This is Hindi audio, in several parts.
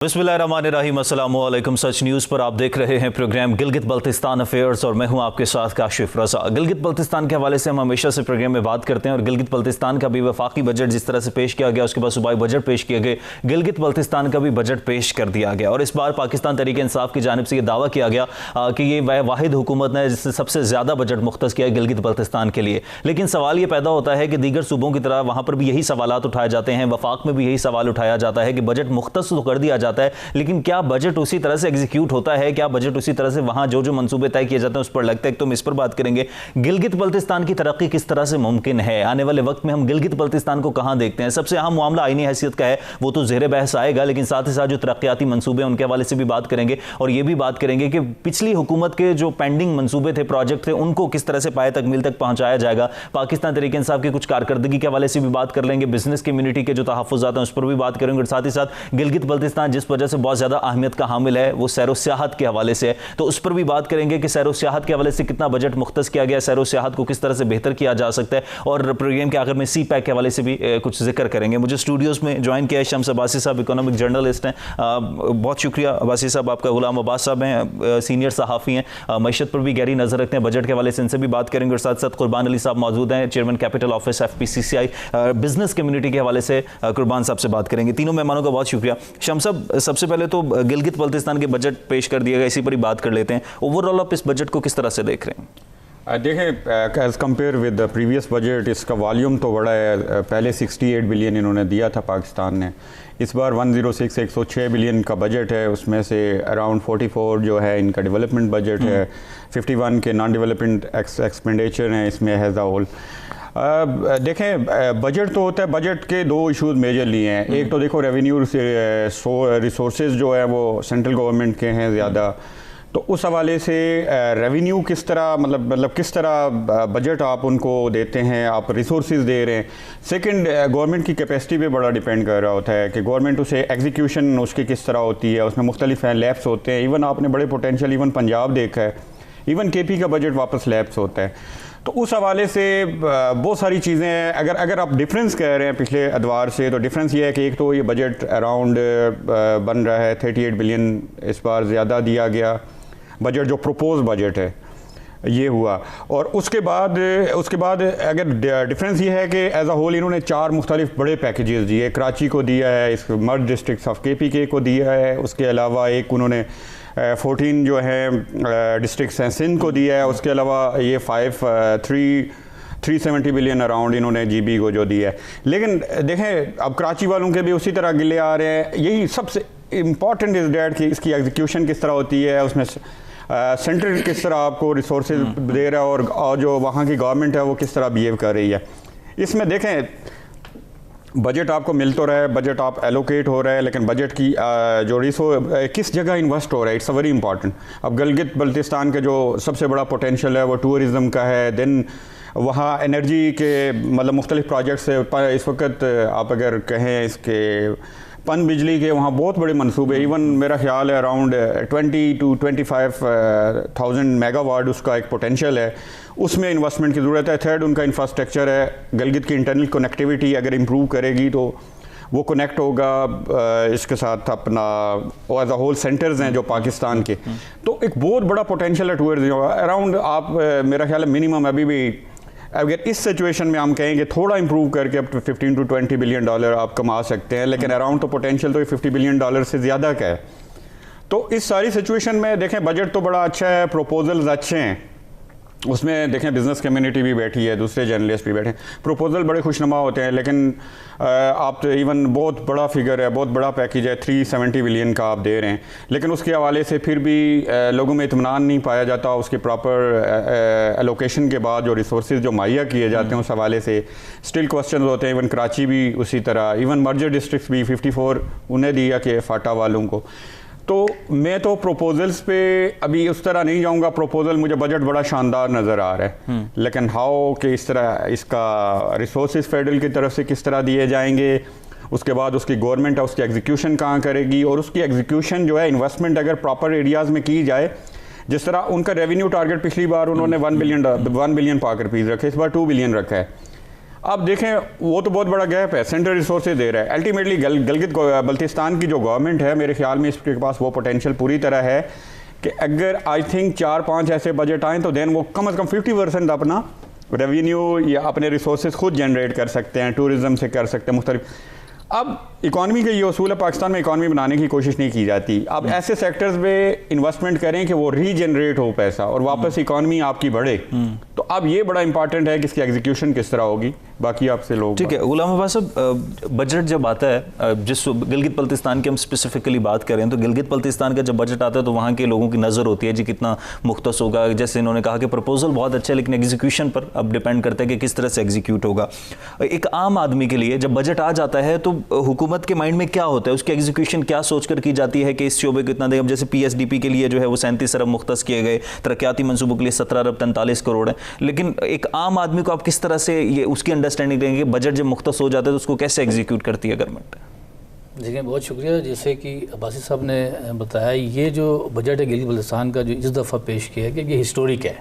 बिस्मिल्लाहिर्रहमानिर्रहीम, अस्सलाम वालेकुम। सच न्यूज़ पर आप देख रहे हैं प्रोग्राम गिलगित बल्तिस्तान अफेयर्स और मैं हूं आपके साथ काशिफ रज़ा। गिलगित बल्तिस्तान के हवाले से हम हमेशा से प्रोग्राम में बात करते हैं और गिलगित बल्तिस्तान का भी वफाकी बजट जिस तरह से पेश किया गया, उसके बाद सूबाई बजट पेश किए गए, गिलगित बल्तिस्तान का भी बजट पेश कर दिया गया। और इस बार पाकिस्तान तहरीक इंसाफ की जानिब से यह दावा किया गया कि ये वाहिद हुकूमत ने जिससे सबसे ज़्यादा बजट मुख्तस किया है गिलगित बल्तिस्तान के लिए। लेकिन सवाल ये पैदा होता है कि दीगर सूबों की तरह वहाँ पर भी यही सवालात उठाए जाते हैं, वफाक में भी यही सवाल उठाया जाता है कि बजट मुख्तस तो कर दिया जाता है, लेकिन क्या बजट उसी तरह से एग्जीक्यूट होता है? क्या बजट उसी तरह से वहां जो मंसूबे तय किए जाते हैं उस पर लगता है? तो हम इस पर बात करेंगे। गिलगित बल्तिस्तान की तरक्की किस तरह से मुमकिन है? आने वाले वक्त में हम गिलगित बल्तिस्तान को कहां देखते हैं? सबसे अहम मामला आईनी हैसियत का है, वो तो ज़ेरे बहस आएगा, लेकिन साथ ही साथ जो तरक्याती मंसूबे हैं उनके हवाले से भी बात करेंगे। और यह भी बात करेंगे कि पिछली हुकूमत के जो पेंडिंग मंसूबे थे, प्रोजेक्ट थे, उनको किस तरह से पाए तकमील तक पहुंचाया जाएगा। पाकिस्तान तहरीक इंसाफ की कुछ कारकर्दगी के हवाले से भी बात कर लेंगे। बिजनेस कम्युनिटी के जो तहफ़्फ़ुज़ात हैं उस पर भी बात करेंगे। और साथ ही साथ गिलगित बल्तिस्तान जिस वजह से बहुत ज़्यादा अहमियत का हामिल है वो सैर व सियाहत के हवाले से है, तो उस पर भी बात करेंगे कि सैर व सियाहत के हवाले से कितना बजट मुख्तस किया गया, सैर व सियाहत को किस तरह से बेहतर किया जा सकता है। और प्रोग्राम के आखिर में सी पैक के हवाले से भी कुछ जिक्र करेंगे। मुझे स्टूडियोज़ में ज्वाइन किया है शम्स अब्बासी साहब, इकोनॉमिक जर्नलिस्ट हैं। बहुत शुक्रिया अब्बासी साहब आपका। गुलाम अब्बास साहब हैं, सीनियर सहाफ़ी हैं, मईशत पर भी गहरी नज़र रखते हैं, बजट के हवाले से इनसे भी बात करेंगे। और साथ साथ कुर्बान अली साहब मौजूद हैं, chairman capital office FPCCI, business community के हवाले से कुर्बान साहब से बात करेंगे। तीनों मेहमानों का बहुत शुक्रिया। शम्स साहब, सबसे पहले तो गिलगित बल्तिस्तान के बजट पेश कर दिया गया, इसी पर ही बात कर लेते हैं। ओवरऑल आप इस बजट को किस तरह से देख रहे हैं? देखें, as compare with the previous budget इसका वॉल्यूम तो बड़ा है। पहले 68 बिलियन इन्होंने दिया था पाकिस्तान ने, इस बार 106 बिलियन का बजट है। उसमें से अराउंड 44 जो है इनका डेवलपमेंट बजट है, 51 के नॉन डेवलपमेंट एक्सपेंडिचर हैं इसमें एज अ होल। देखें, बजट तो होता है, बजट के दो इशूज़ मेजरली हैं। एक तो देखो रेवेन्यू रिसोर्सेज जो है वो सेंट्रल गवर्नमेंट के हैं ज़्यादा, तो उस हवाले से रेवेन्यू किस तरह मतलब किस तरह बजट आप उनको देते हैं, आप रिसोर्सेज दे रहे हैं। सेकंड, गवर्नमेंट की कैपेसिटी पे बड़ा डिपेंड कर रहा होता है कि गवर्नमेंट उसे एग्जीक्यूशन उसकी किस तरह होती है, उसमें मुख्तलिफ लैप्स होते हैं। इवन आपने बड़े पोटेंशियल इवन पंजाब देखा है, इवन KP का बजट वापस लैप्स होता है। तो उस हवाले से बहुत सारी चीज़ें अगर आप डिफरेंस कह रहे हैं पिछले अदवार से, तो डिफरेंस ये है कि एक तो ये बजट अराउंड बन रहा है 38 बिलियन इस बार ज़्यादा दिया गया बजट, जो प्रपोज बजट है ये हुआ। और उसके बाद अगर डिफरेंस ये है कि एज अ होल इन्होंने 4 मुख्तलिफ बड़े पैकेजेस दिए। कराची को दिया है, इस मर्ज डिस्ट्रिक्ट ऑफ KPK को दिया है, उसके अलावा एक उन्होंने 14 जो है डिस्ट्रिक्ट्स हैं सिंध को दिया है, उसके अलावा ये 370 बिलियन अराउंड इन्होंने GB को जो दिया है। लेकिन देखें, अब कराची वालों के भी उसी तरह गिले आ रहे हैं। यही सबसे इम्पॉर्टेंट इज़ डैट कि इसकी एग्जीक्यूशन किस तरह होती है, उसमें सेंट्रल किस तरह आपको रिसोर्सेज दे रहा है और जो वहाँ की गवर्नमेंट है वो किस तरह बिहेव कर रही है। इसमें देखें, बजट आपको मिल तो रहा है, बजट आप एलोकेट हो रहा है, लेकिन बजट की जो किस जगह इन्वेस्ट हो रहा है, इट्स अ वेरी इंपॉर्टेंट। अब गिलगित बल्तिस्तान के जो सबसे बड़ा पोटेंशियल है वो टूरिज़म का है। देन वहाँ एनर्जी के मतलब मुख्तलिफ प्रोजेक्ट्स है। इस वक्त आप अगर कहें इसके पन बिजली के वहाँ बहुत बड़े मंसूबे, इवन मेरा ख्याल है अराउंड 20 to 25,000 मेगावाट उसका एक पोटेंशियल है, उसमें इन्वेस्टमेंट की ज़रूरत है। थर्ड, उनका इंफ्रास्ट्रक्चर है। गिलगित की इंटरनल कनेक्टिविटी अगर इम्प्रूव करेगी तो वो कनेक्ट होगा इसके साथ अपना एज अ होल सेंटर्स हैं जो पाकिस्तान के, तो एक बहुत बड़ा पोटेंशियल है टूरिज्म अराउंड। आप मेरा ख्याल है मिनिमम अभी भी अगर इस सिचुएशन में हम कहेंगे थोड़ा इंप्रूव करके अब तो 15 to 20 बिलियन डॉलर आप कमा सकते हैं, लेकिन अराउंड तो पोटेंशियल तो ये 50 बिलियन डॉलर से ज़्यादा का है। तो इस सारी सिचुएशन में देखें, बजट तो बड़ा अच्छा है, प्रपोजल्स अच्छे हैं, उसमें देखें बिज़नेस कम्युनिटी भी बैठी है, दूसरे जर्नलिस्ट भी बैठे हैं, प्रपोजल बड़े खुशनुमा होते हैं। लेकिन आप तो इवन बहुत बड़ा फिगर है, बहुत बड़ा पैकेज है, 370 बिलियन का आप दे रहे हैं, लेकिन उसके हवाले से फिर भी लोगों में इत्मीनान नहीं पाया जाता। उसके प्रॉपर एलोकेशन के बाद जो रिसोर्सेज जो मुहैया किए जाते हैं उस हवाले से स्टिल क्वेश्चन होते हैं। इवन कराची भी उसी तरह, इवन मर्जर डिस्ट्रिक्ट भी 54 उन्हें दिया कि फाटा वालों को। तो मैं तो प्रोपोजल्स पे अभी उस तरह नहीं जाऊंगा। प्रोपोजल मुझे बजट बड़ा शानदार नज़र आ रहा है, लेकिन हाउ कि इस तरह इसका रिसोर्सेज फेडरल की तरफ से किस तरह दिए जाएंगे, उसके बाद उसकी गवर्नमेंट है उसकी एग्जीक्यूशन कहाँ करेगी, और उसकी एग्जीक्यूशन जो है इन्वेस्टमेंट अगर प्रॉपर एरियाज़ में की जाए, जिस तरह उनका रेवेन्यू टारगेट पिछली बार उन्होंने 1 बिलियन पाकर पीस रखे, इस बार 2 बिलियन रखा है। अब देखें वो तो बहुत बड़ा गैप है, सेंट्रल रिसोर्सेज दे रहा है। अल्टीमेटली गिलगित बल्तिस्तान की जो गवर्नमेंट है, मेरे ख्याल में इसके पास वो पोटेंशियल पूरी तरह है कि अगर आई थिंक 4-5 ऐसे बजट आएँ तो देन वो कम से कम 50% अपना रेवेन्यू या अपने रिसोर्सेज खुद जनरेट कर सकते हैं, टूरिज़म से कर सकते हैं मुख्तलिफ। अब इकॉनमी का ये उसूल है, पाकिस्तान में इकॉनमी बनाने की कोशिश नहीं की जाती। अब ऐसे सेक्टर्स में इन्वेस्टमेंट करें कि वो रीजनरेट हो पैसा और वापस इकॉनमी आपकी बढ़े। तो अब ये बड़ा इंपॉर्टेंट है कि इसकी एग्जीक्यूशन किस तरह होगी। बाकी आपसे लोग ठीक है गुलाम अब्बास साहब, बजट जब आता है, जिस गिलगित बल्तिस्तान की हम स्पेसिफिकली बात करें तो गिलगित बल्तिस्तान का जब बजट आता है तो वहाँ के लोगों की नज़र होती है जी कितना मुख्तस होगा। जैसे इन्होंने कहा कि प्रपोजल बहुत अच्छा है लेकिन एग्जीक्यूशन पर अब डिपेंड करता है कि किस तरह से एग्जीक्यूट होगा। एक आम आदमी के लिए जब बजट आ जाता है तो हुकूमत के माइंड में क्या होता है, उसकी एग्जीक्यूशन क्या सोचकर की जाती है कि इस शोबे को इतना दें। अब जैसे PSDP के लिए जो है वो 37 अरब मुख्तस किए गए, तरक्याती मंसूबों के लिए 17 अरब 43 करोड़ है। लेकिन एक आम आदमी को आप किस तरह से ये उसकी अंडरस्टैंडिंग देंगे, बजट जब मुख्तस हो जाता है तो उसको कैसे एग्जीक्यूट करती है गवर्नमेंट? देखिए बहुत शुक्रिया। जैसे कि अब्बासी साहब ने बताया, ये जो बजट है गिलगित बल्तिस्तान का जो इस दफ़ा पेश किया है कि ये हिस्टोरिक है।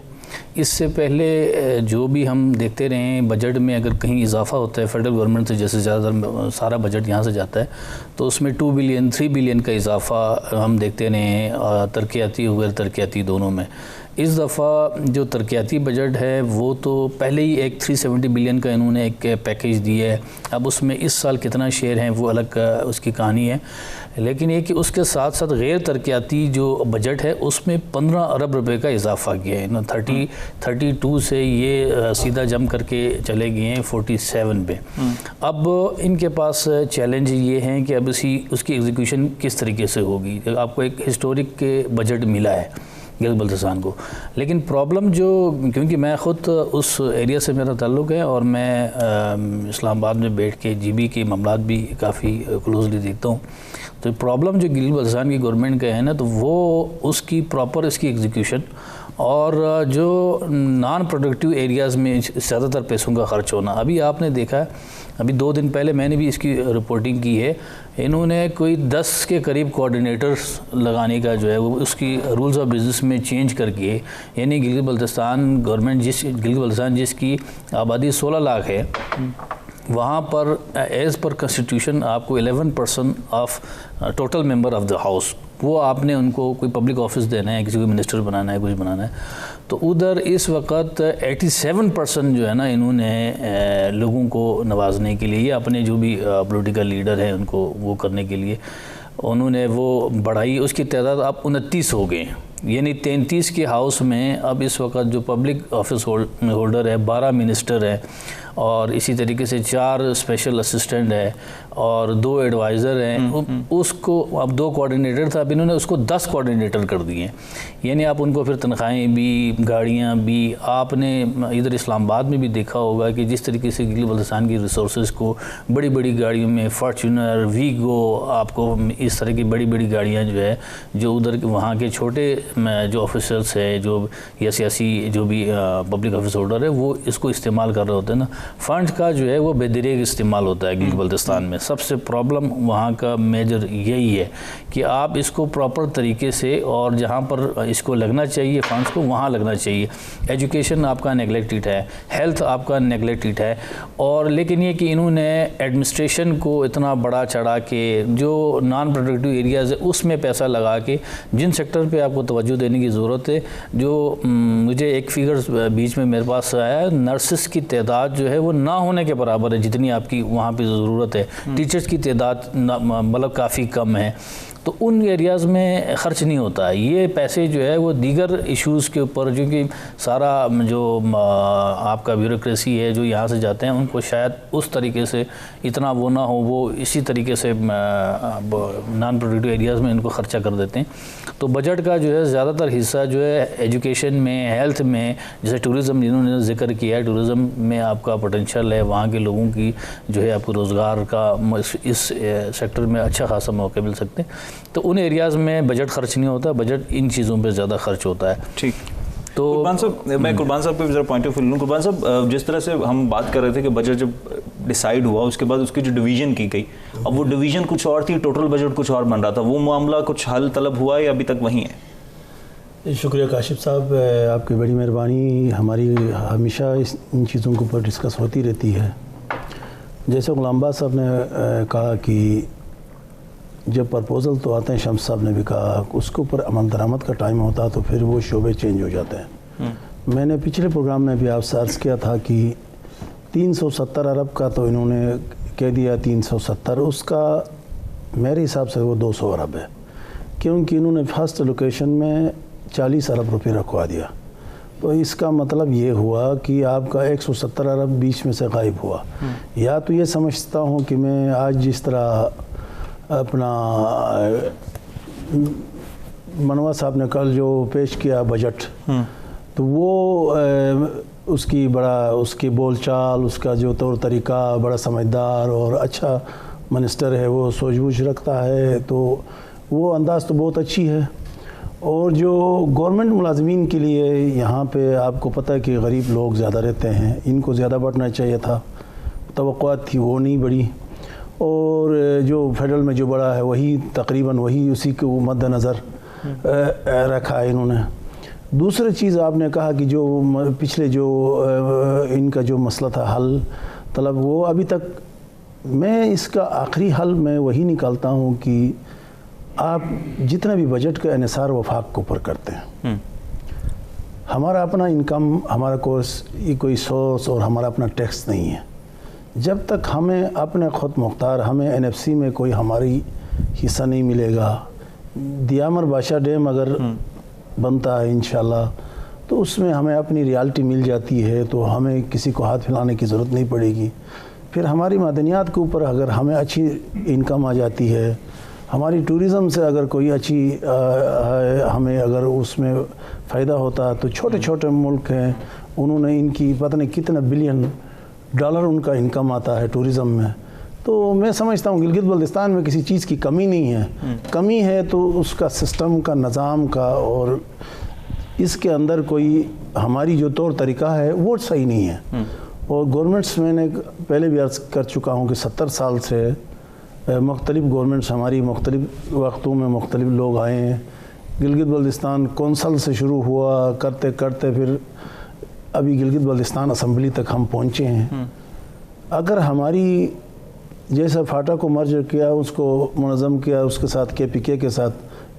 इससे पहले जो भी हम देखते रहे हैं बजट में अगर कहीं इजाफा होता है फेडरल गवर्नमेंट से, जैसे ज़्यादातर सारा बजट यहाँ से जाता है, तो उसमें 2 बिलियन 3 बिलियन का इजाफा हम देखते रहे हैं तरक्याती और गैर तरक्याती दोनों में। इस दफ़ा जो तरक्याती बजट है वो तो पहले ही एक 370 बिलियन का इन्होंने एक पैकेज दिया है। अब उसमें इस साल कितना शेयर हैं वो अलग उसकी कहानी है, लेकिन ये कि उसके साथ साथ गैर तरक्याती जो बजट है उसमें 15 अरब रुपए का इजाफा किया है। 32 से ये सीधा जम करके चले गए हैं 47 पे। अब इनके पास चैलेंज ये हैं कि अब उसकी एग्जीक्यूशन किस तरीके से होगी। आपको एक हिस्टोरिक के बजट मिला है गिलगित बल्तिस्तान को, लेकिन प्रॉब्लम जो, क्योंकि मैं ख़ुद उस एरिया से मेरा ताल्लुक़ है और मैं इस्लामाबाद में बैठ के GB के मामलात भी काफ़ी क्लोजली देखता हूँ, तो प्रॉब्लम जो गिलगित बल्तिस्तान की गवर्नमेंट का है ना, तो वो उसकी प्रॉपर इसकी एग्जीक्यूशन और जो नॉन प्रोडक्टिव एरियाज़ में ज़्यादातर पैसों का खर्च होना। अभी आपने देखा है, अभी 2 दिन पहले मैंने भी इसकी रिपोर्टिंग की है, इन्होंने कोई 10 के करीब कोऑर्डिनेटर्स लगाने का जो है वो उसकी रूल्स ऑफ बिज़नेस में चेंज करके, यानी गिलगित बल्तिस्तान गवर्नमेंट गिलगित बल्तिस्तान जिसकी आबादी 16 लाख है, वहाँ पर एज़ पर कॉन्स्टिट्यूशन आपको 11% of total member of the house, वो आपने उनको कोई पब्लिक ऑफिस देना है, किसी को मिनिस्टर बनाना है, कुछ बनाना है, तो उधर इस वक्त 87% जो है ना इन्होंने लोगों को नवाजने के लिए, अपने जो भी पॉलिटिकल लीडर हैं उनको वो करने के लिए उन्होंने वो बढ़ाई। उसकी तादाद अब 29 हो गए, यानी 33 के हाउस में अब इस वक्त जो पब्लिक ऑफिस होल्डर है 12 मिनिस्टर है और इसी तरीके से 4 स्पेशल असिस्टेंट है और 2 एडवाइज़र हैं। उसको अब 2 कोऑर्डिनेटर था, अब इन्होंने उसको 10 कोऑर्डिनेटर कर दिए, यानी आप उनको फिर तनख्वाहें भी, गाड़ियाँ भी। आपने इधर इस्लामाबाद में भी देखा होगा कि जिस तरीके से गिलगित बल्तिस्तान की रिसोर्सेज को बड़ी बड़ी गाड़ियों में, फॉर्चूनर, वीगो, आपको इस तरह की बड़ी बड़ी गाड़ियाँ जो है, जो उधर वहाँ के छोटे जो ऑफिसर्स है जो या सियासी जो भी पब्लिक ऑफिस होल्डर है वो इसको इस्तेमाल कर रहे होते हैं ना, फ़ंड का जो है वो बेदरेग इस्तेमाल होता है गिलगित बल्तिस्तान में। सबसे प्रॉब्लम वहाँ का मेजर यही है कि आप इसको प्रॉपर तरीके से और जहाँ पर इसको लगना चाहिए फंड्स को वहाँ लगना चाहिए। एजुकेशन आपका नेगलेक्टेड है, हेल्थ आपका नेगलेक्टेड है, और लेकिन ये कि इन्होंने एडमिनिस्ट्रेशन को इतना बड़ा चढ़ा के जो नॉन प्रोडक्टिव एरियाज़ है उसमें पैसा लगा के, जिन सेक्टर पे आपको तवज्जो देने की ज़रूरत है। जो मुझे एक फिगर बीच में मेरे पास आया, नर्सेस की तादाद जो है वो ना होने के बराबर है जितनी आपकी वहाँ पे ज़रूरत है। टीचर्स की तादाद मतलब काफ़ी कम है, तो उन एरियाज़ में ख़र्च नहीं होता है। ये पैसे जो है वो दीगर इश्यूज़ के ऊपर, क्योंकि सारा जो आपका ब्यूरोक्रेसी है जो यहाँ से जाते हैं उनको शायद उस तरीके से इतना वो ना हो, वो इसी तरीके से नॉन प्रोडक्टिव एरियाज़ में इनको ख़र्चा कर देते हैं। तो बजट का जो है ज़्यादातर हिस्सा जो है एजुकेशन में, हेल्थ में, जैसे टूरिज़म जिन्होंने जिक्र किया है, टूरिज़म में आपका पोटेंशियल है, वहाँ के लोगों की जो है आपको रोज़गार का इस सेक्टर में अच्छा खासा मौके मिल सकते हैं। तो उन एरियाज़ में बजट खर्च नहीं होता, बजट इन चीज़ों पे ज़्यादा खर्च होता है। ठीक। तो कुर्बान साहब, मैं कुर्बान साहब पे ज़रा पॉइंट ऑफ व्यू लूँ। कुर्बान साहब, जिस तरह से हम बात कर रहे थे कि बजट जब डिसाइड हुआ उसके बाद उसकी जो डिवीज़न की गई, अब वो डिवीज़न कुछ और थी, टोटल बजट कुछ और बन रहा था, वो मामला कुछ हल तलब हुआ या अभी तक वहीं है? शुक्रिया काशिफ साहब, आपकी बड़ी मेहरबानी। हमारी हमेशा इन चीज़ों के ऊपर डिस्कस होती रहती है जैसे गुलाम साहब ने कहा कि जब प्रपोज़ल तो आते हैं, शम्स साहब ने भी कहा उसके ऊपर अमल दरामद का टाइम होता है तो फिर वो शोबे चेंज हो जाते हैं। मैंने पिछले प्रोग्राम में भी आपसे अर्ज़ किया था कि 370 अरब का तो इन्होंने कह दिया 370, उसका मेरे हिसाब से वो 200 अरब है, क्योंकि इन्होंने फर्स्ट लोकेशन में 40 अरब रुपये रखवा दिया। तो इसका मतलब ये हुआ कि आपका 170 अरब बीच में से गायब हुआ। या तो ये समझता हूँ कि मैं आज जिस तरह अपना मनवा साहब ने कल जो पेश किया बजट, तो वो उसकी बोलचाल, उसका जो तौर तरीका बड़ा समझदार और अच्छा मिनिस्टर है, वो सूझबूझ रखता है, तो वो अंदाज़ तो बहुत अच्छी है। और जो गवर्नमेंट मुलाजमीन के लिए यहाँ पे आपको पता है कि गरीब लोग ज़्यादा रहते हैं, इनको ज़्यादा बढ़ना चाहिए था, तवक्कुआत थी वो नहीं बढ़ी। और जो फेडरल में जो बढ़ा है वही तकरीबन वही उसी को मद्देनज़र रखा है इन्होंने। दूसरी चीज़ आपने कहा कि जो पिछले जो इनका जो मसला था हल तलब, वो अभी तक मैं इसका आखिरी हल मैं वही निकालता हूँ कि आप जितना भी बजट का इन्हिसार वफाक के ऊपर करते हैं, हमारा अपना इनकम, हमारा कोई सोर्स और हमारा अपना टैक्स नहीं है। जब तक हमें अपने ख़ुद मुख्तार, हमें NFC में कोई हमारी हिस्सा नहीं मिलेगा। दियामर बादशाह डैम अगर बनता है इंशाल्लाह, तो उसमें हमें अपनी रियलिटी मिल जाती है, तो हमें किसी को हाथ फैलाने की ज़रूरत नहीं पड़ेगी। फिर हमारी मादनियात के ऊपर अगर हमें अच्छी इनकम आ जाती है, हमारी टूरिज़म से अगर कोई अच्छी हमें अगर उसमें फ़ायदा होता, तो छोटे छोटे मुल्क हैं, उन्होंने इनकी पता नहीं कितना बिलियन डॉलर उनका इनकम आता है टूरिज़म में। तो मैं समझता हूँ गिलगित बल्तिस्तान में किसी चीज़ की कमी नहीं है। कमी है तो उसका सिस्टम का, निज़ाम का, और इसके अंदर कोई हमारी जो तौर तरीका है वो सही नहीं है। और गवर्नमेंट्स, मैंने पहले भी अर्ज़ कर चुका हूँ कि 70 साल से मुख्तलिफ़ गवर्नमेंट्स हमारी मुख्तलिफ़ वक्तों में मुख्तलिफ़ लोग आए हैं। गिलगित बल्तिस्तान कौंसल से शुरू हुआ, करते करते फिर अभी गिलगित बल्तिस्तान असम्बली तक हम पहुँचे हैं। अगर हमारी जैसा फाटा को मर्ज किया, उसको मुनज़्ज़म किया, उसके साथ KPK के साथ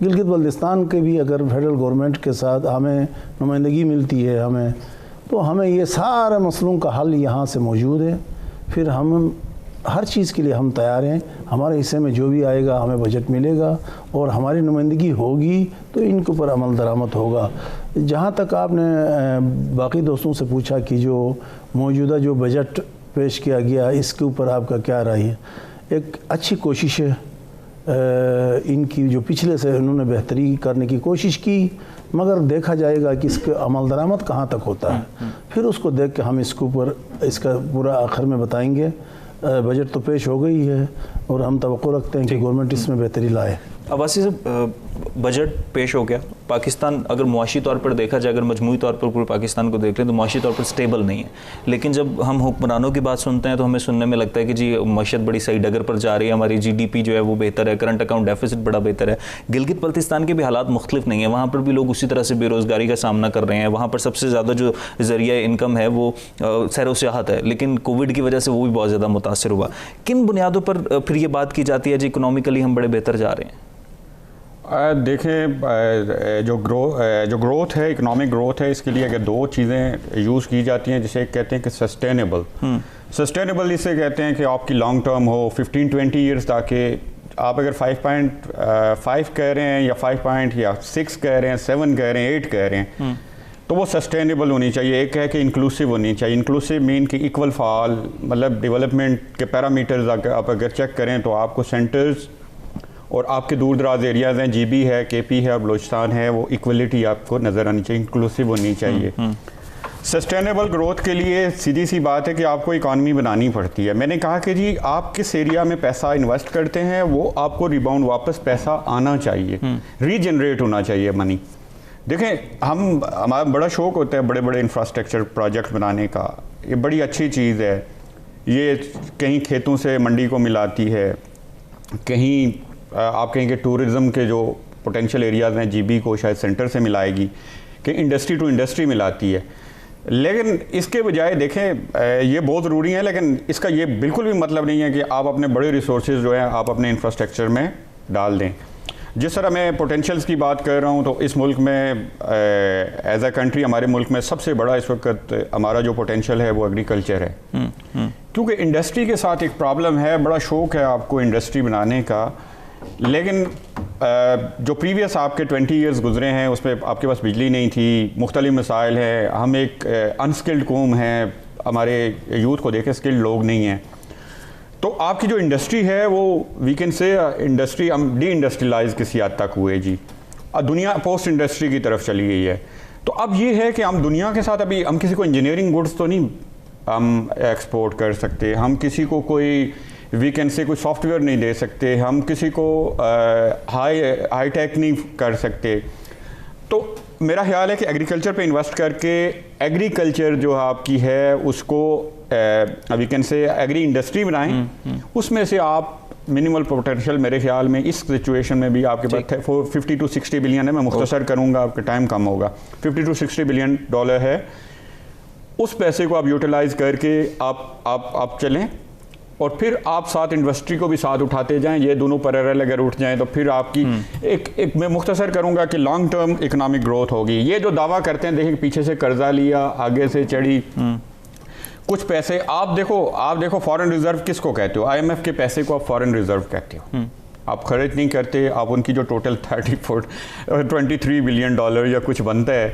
गिलगित बल्तिस्तान के भी अगर फेडरल गवर्नमेंट के साथ हमें नुमाइंदगी मिलती है हमें, तो हमें ये सारे मसलों का हल यहाँ से मौजूद है। फिर हम हर चीज़ के लिए हम तैयार हैं। हमारे हिस्से में जो भी आएगा हमें बजट मिलेगा और हमारी नुमाइंदगी होगी तो इनके ऊपर अमल दरामद होगा। जहाँ तक आपने बाकी दोस्तों से पूछा कि जो मौजूदा जो बजट पेश किया गया, इसके ऊपर आपका क्या राय है? एक अच्छी कोशिश है इनकी, जो पिछले से इन्होंने बेहतरी करने की कोशिश की, मगर देखा जाएगा कि इसके अमल दरामद कहाँ तक होता है। फिर उसको देख के हम इसके ऊपर इसका पूरा आखिर में बताएंगे। बजट तो पेश हो गई है और हम तवक्को रखते हैं कि गवर्नमेंट इसमें बेहतरी लाए। अब्बासी साहब, बजट पेश हो गया, पाकिस्तान अगर मुआशी तौर पर देखा जाए, अगर मजमूई तौर पर पूरे पाकिस्तान को देख लें तो मुआशी तौर पर स्टेबल नहीं है। लेकिन जब हम हुक्मरानों की बात सुनते हैं तो हमें सुनने में लगता है कि जी मईशत बड़ी सही डगर पर जा रही है, हमारी GDP जो है वो बेहतर है, करंट अकाउंट डेफिसिट बड़ा बेहतर है। गिलगित बल्तिस्तान के भी हालात मुख्तलिफ नहीं है, वहाँ पर भी लोग उसी तरह से बेरोज़गारी का सामना कर रहे हैं। वहाँ पर सबसे ज़्यादा जो ज़रिया इनकम है वो सैर व सियाहत है, लेकिन कोविड की वजह से वो भी बहुत ज़्यादा मुतासर हुआ। किन बुनियादों पर फिर ये बात की जाती है जी इकोनॉमिकली हम बड़े बेहतर जा रहे हैं? देखें, जो ग्रोथ है, इकोनॉमिक ग्रोथ है, इसके लिए अगर दो चीज़ें यूज़ की जाती हैं, जिसे कहते हैं कि सस्टेनेबल इसे कहते हैं कि आपकी लॉन्ग टर्म हो, 15-20 ईयर्स, ताकि आप अगर 5.5 कह रहे हैं या 5.6 कह रहे हैं, 7 कह रहे हैं, 8 कह रहे हैं, तो वो सस्टेनेबल होनी चाहिए। एक है कि इंक्लूसिव होनी चाहिए। इंक्लूसिव मीन कि इक्वल फाल, मतलब डेवलपमेंट के पैरामीटर्स आप अगर चेक करें तो आपको सेंटर्स और आपके दूर दराज एरियाज़ हैं, GB है, KP है और बलूचिस्तान है, वो इक्वलिटी आपको नज़र आनी चाहिए, इंक्लूसिव होनी चाहिए। सस्टेनेबल ग्रोथ के लिए सीधी सी बात है कि आपको इकॉनमी बनानी पड़ती है। मैंने कहा कि जी आप किस एरिया में पैसा इन्वेस्ट करते हैं वो आपको रिबाउंड वापस पैसा आना चाहिए, रीजनरेट होना चाहिए मनी। देखें, हमारा बड़ा शौक़ होता है बड़े बड़े इंफ्रास्ट्रक्चर प्रोजेक्ट बनाने का, ये बड़ी अच्छी चीज़ है। ये कहीं खेतों से मंडी को मिलाती है, कहीं आप कहेंगे टूरिज़म के जो पोटेंशियल एरियाज़ हैं GB को शायद सेंटर से मिलाएगी, कि इंडस्ट्री टू इंडस्ट्री मिलाती है। लेकिन इसके बजाय देखें ये बहुत ज़रूरी है, लेकिन इसका ये बिल्कुल भी मतलब नहीं है कि आप अपने बड़े रिसोर्सेज जो हैं आप अपने इंफ्रास्ट्रक्चर में डाल दें। जिस तरह मैं पोटेंशियल्स की बात कर रहा हूँ, तो इस मुल्क में एज अ कंट्री हमारे मुल्क में सबसे बड़ा इस वक्त हमारा जो पोटेंशियल है वो एग्रीकल्चर है। क्योंकि इंडस्ट्री के साथ एक प्रॉब्लम है, बड़ा शौक़ है आपको इंडस्ट्री बनाने का, लेकिन जो प्रीवियस आपके 20 ईयर्स गुजरे हैं उसमें आपके पास बिजली नहीं थी, मुख्तलिफ मसाइल हैं, हम एक अनस्किल्ड कौम हैं, हमारे यूथ को देखें स्किल्ड लोग नहीं हैं। तो आपकी जो इंडस्ट्री है वो वी कैन से इंडस्ट्री हम डी इंडस्ट्रियलाइज किसी हद तक हुए जी, दुनिया पोस्ट इंडस्ट्री की तरफ चली गई है। तो अब ये है कि हम दुनिया के साथ अभी हम किसी को इंजीनियरिंग गुड्स तो नहीं हम एक्सपोर्ट कर सकते, हम किसी को कोई वीकेंड से कोई सॉफ्टवेयर नहीं दे सकते, हम किसी को हाई टेक नहीं कर सकते। तो मेरा ख्याल है कि एग्रीकल्चर पे इन्वेस्ट करके एग्रीकल्चर जो आपकी है उसको वीकेंड से एग्री इंडस्ट्री बनाएं, उसमें से आप मिनिमल पोटेंशियल मेरे ख्याल में इस सिचुएशन में भी आपके पास 50 to 60 बिलियन है। मैं मुख्तसर करूँगा, आपका टाइम कम होगा। 50 to 60 बिलियन डॉलर है, उस पैसे को आप यूटिलाइज करके आप चलें और फिर आप साथ इंडस्ट्री को भी साथ उठाते जाएं। ये दोनों पैरेलल अगर उठ जाएं तो फिर आपकी एक मैं मुख्तसर करूंगा कि लॉन्ग टर्म इकोनॉमिक ग्रोथ होगी। ये जो दावा करते हैं, देखिए पीछे से कर्जा लिया, आगे से चढ़ी कुछ पैसे, आप देखो फॉरेन रिजर्व किसको कहते हो? IMF के पैसे को आप फॉरेन रिजर्व कहते हो। आप खर्च नहीं करते, आप उनकी जो टोटल 23 बिलियन डॉलर या कुछ बनता है,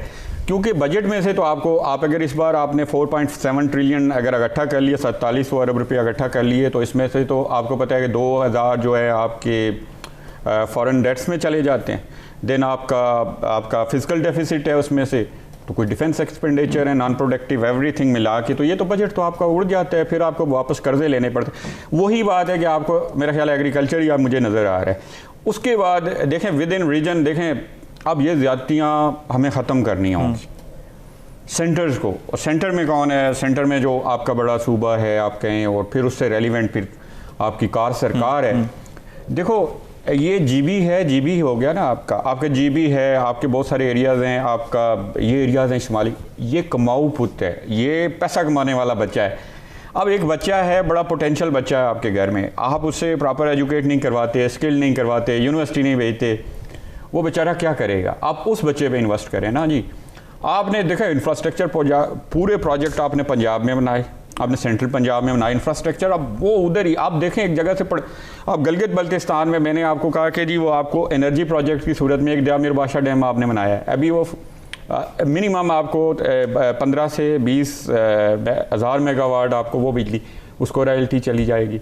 क्योंकि बजट में से तो आप अगर इस बार आपने 4.7 ट्रिलियन अगर इकट्ठा कर लिया, 4700 अरब रुपये इकट्ठा कर लिए, तो इसमें से तो आपको पता है कि 2000 जो है आपके फॉरेन डेट्स में चले जाते हैं। देन आपका फिजिकल डेफिसिट है, उसमें से तो कुछ डिफेंस एक्सपेंडिचर है, नॉन प्रोडक्टिव, एवरीथिंग मिला के, तो ये तो बजट तो आपका उड़ जाता है, फिर आपको वापस कर्जे लेने पड़ते। वही बात है कि आपको मेरा ख्याल है एग्रीकल्चर ही आप मुझे नज़र आ रहा है। उसके बाद देखें विद इन रीजन, देखें अब ये ज़्यादतियाँ हमें ख़त्म करनी होंगी सेंटर्स को। और सेंटर में कौन है? सेंटर में जो आपका बड़ा सूबा है आप कहें, और फिर उससे रेलिवेंट फिर आपकी सरकार है। देखो ये GB है, GB हो गया ना आपका GB है, आपके बहुत सारे एरियाज़ हैं, आपका ये एरियाज़ हैं शुमाली, ये कमाऊ पुत है, ये पैसा कमाने वाला बच्चा है। अब एक बच्चा है, बड़ा पोटेंशियल बच्चा है आपके घर में, आप उससे प्रॉपर एजुकेट नहीं करवाते, स्किल नहीं करवाते, यूनिवर्सिटी नहीं भेजते, वो बेचारा क्या करेगा? आप उस बच्चे पे इन्वेस्ट करें ना जी। आपने देखा इंफ्रास्ट्रक्चर पूरे प्रोजेक्ट आपने पंजाब में बनाए, आपने सेंट्रल पंजाब में बनाए इंफ्रास्ट्रक्चर, अब वो उधर ही आप देखें एक जगह से अब गलगित बल्तिस्तान में मैंने आपको कहा कि जी वो आपको एनर्जी प्रोजेक्ट की सूरत में एक दामिर बादशाह डैम आपने बनाया है, अभी वो मिनिमम आपको 15 से 20 हज़ार मेगावाट आपको वो बिजली उसको रॉयल्टी चली जाएगी।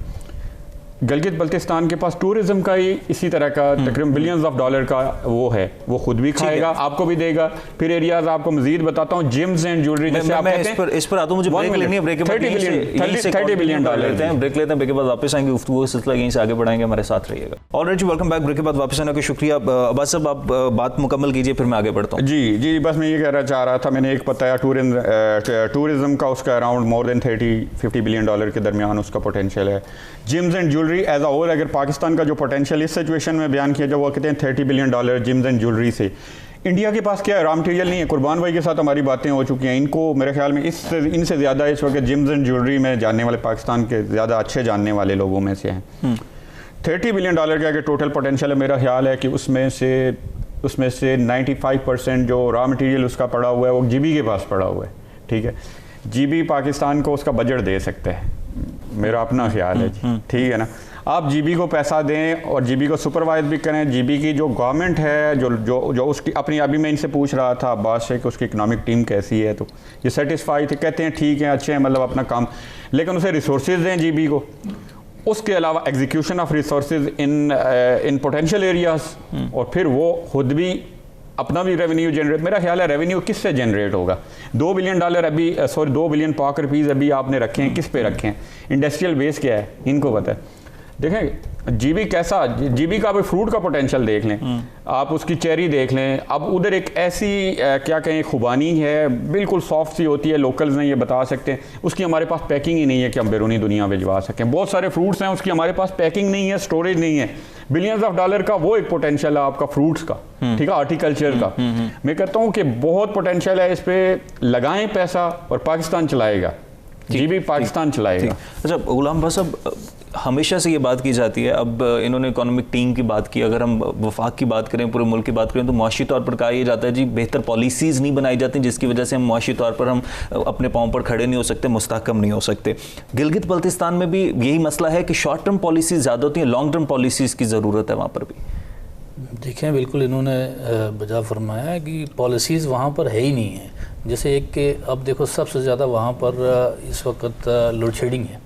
गलगित बल्तिस्तान के पास टूरिज्म का ही इसी तरह का तकरीबन बिलियंस ऑफ डॉलर का वो है, वो खुद भी खाएगा, आपको भी देगा। फिर एरियाज आपको मजीद बताता हूँ, जिम्स एंड ज्वेलरी, जैसे आप कहते हैं इस पर आता हूँ, मुझे ब्रेक लेनी है, ब्रेक के बाद 30 बिलियन डॉलर लेते हैं, ब्रेक लेते हैं, ब्रेक के बाद वापस आएंगे, गुफ्तगू सिलसिला यहीं से आगे बढ़ाएंगे, हमारे साथ रहिएगा। ऑलराइट जी, वेलकम बैक। ब्रेक के बाद वापस आने का शुक्रिया। अब्बास साहब आप बात मुकम्मल कीजिए, फिर मैं आगे बढ़ता हूँ। जी, बस मैं ये कहना चाह रहा था, मैंने एक बताया टूरिज्म का उसका around more than 30-50 billion dollar के दरमियान उसका पोटेंशियल है। Gems and jewellery as a whole, अगर पाकिस्तान का जो पोटेंशियल इस सिचुएशन में बयान किया, जब वो कहते हैं 30 billion dollar gems and jewellery से, इंडिया के पास क्या है? रॉ मटेरियल नहीं है। कुर्बान भाई के साथ हमारी बातें हो चुकी हैं, इनको मेरे ख्याल में इनसे ज़्यादा इस वक्त जिम्स एंड ज्वेलरी में जानने वाले पाकिस्तान के ज़्यादा अच्छे जानने वाले लोगों में से हैं। 30 बिलियन डॉलर का अगर टोटल पोटेंशियल है, मेरा ख्याल है कि उसमें से 95% जो रॉ मटेरियल उसका पड़ा हुआ है वो GB के पास पड़ा हुआ है। ठीक है, GB पाकिस्तान को उसका बजट दे सकता है, मेरा अपना ख्याल है जी। ठीक है ना, आप GB को पैसा दें और GB को सुपरवाइज भी करें। GB की जो गवर्नमेंट है, जो उसकी अपनी, अभी मैं इनसे पूछ रहा था अब्बास से कि उसकी इकनॉमिक टीम कैसी है, तो ये सेटिस्फाई थे, कहते हैं ठीक है, अच्छे हैं, मतलब अपना काम, लेकिन उसे रिसोर्सेज दें GB को। उसके अलावा execution of resources in potential areas, और फिर वो खुद भी अपना भी रेवेन्यू जनरेट। मेरा ख्याल है रेवेन्यू किससे जनरेट होगा? 2 बिलियन डॉलर अभी 2 बिलियन पाक रुपीज़ अभी आपने रखे हैं, किस पे रखे हैं? इंडस्ट्रियल बेस क्या है, इनको पता है। देखें जीबी कैसा, जीबी का भी फ्रूट का पोटेंशियल देख लें, आप उसकी चेरी देख लें। अब उधर एक ऐसी क्या कहें खुबानी है, बिल्कुल सॉफ्ट सी होती है, लोकल्स नहीं ये बता सकते हैं, उसकी हमारे पास पैकिंग ही नहीं है कि हम बैरूनी दुनिया भिजवा सकें। बहुत सारे फ्रूट्स हैं उसकी हमारे पास पैकिंग नहीं है, स्टोरेज नहीं है। बिलियंस ऑफ डॉलर का वो एक पोटेंशियल है आपका फ्रूट्स का, ठीक है, हॉर्टिकल्चर का। मैं कहता हूँ कि बहुत पोटेंशियल है, इस पे लगाएं पैसा और पाकिस्तान चलाएगा, जीबी पाकिस्तान चलाएगा। अच्छा गुलाम भाई साहब, हमेशा से ये बात की जाती है, अब इन्होंने इकोनॉमिक टीम की बात की, अगर हम वफाक की बात करें, पूरे मुल्क की बात करें, तो मुआशी तौर पर कहा यह जाता है जी बेहतर पॉलिसीज़ नहीं बनाई जाती जिसकी वजह से हम मुआशी तौर पर हम अपने पाँव पर खड़े नहीं हो सकते, मुस्तहकम नहीं हो सकते। गिलगित बल्तिस्तान में भी यही मसला है कि शॉर्ट टर्म पॉलिसीज़ ज़्यादा होती हैं, लॉन्ग टर्म पॉलिसीज़ की ज़रूरत है वहाँ पर भी। देखें, बिल्कुल इन्होंने बजा फरमाया है कि पॉलिसीज़ वहाँ पर है ही नहीं है। जैसे एक के अब देखो सबसे ज़्यादा वहाँ पर इस वक्त लोड शेडिंग है,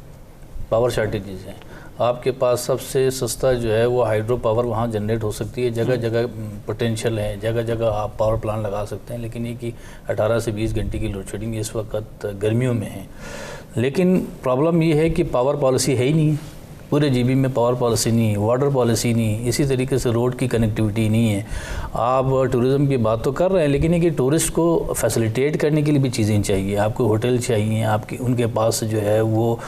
पावर शॉर्टेजेस हैं। आपके पास सबसे सस्ता जो है वो हाइड्रो पावर वहाँ जनरेट हो सकती है, जगह जगह पोटेंशियल है, जगह जगह आप पावर प्लांट लगा सकते हैं, लेकिन ये कि 18 से 20 घंटे की लोड शेडिंग इस वक्त गर्मियों में है। लेकिन प्रॉब्लम ये है कि पावर पॉलिसी है ही नहीं है, पूरे जीबी में पावर पॉलिसी नहीं है, वाटर पॉलिसी नहीं है, इसी तरीके से रोड की कनेक्टिविटी नहीं है। आप टूरिज़्म की बात तो कर रहे हैं, लेकिन ये कि टूरिस्ट को फैसिलिटेट करने के लिए भी चीज़ें चाहिए, आपको होटल चाहिए, आपकी उनके पास जो है वो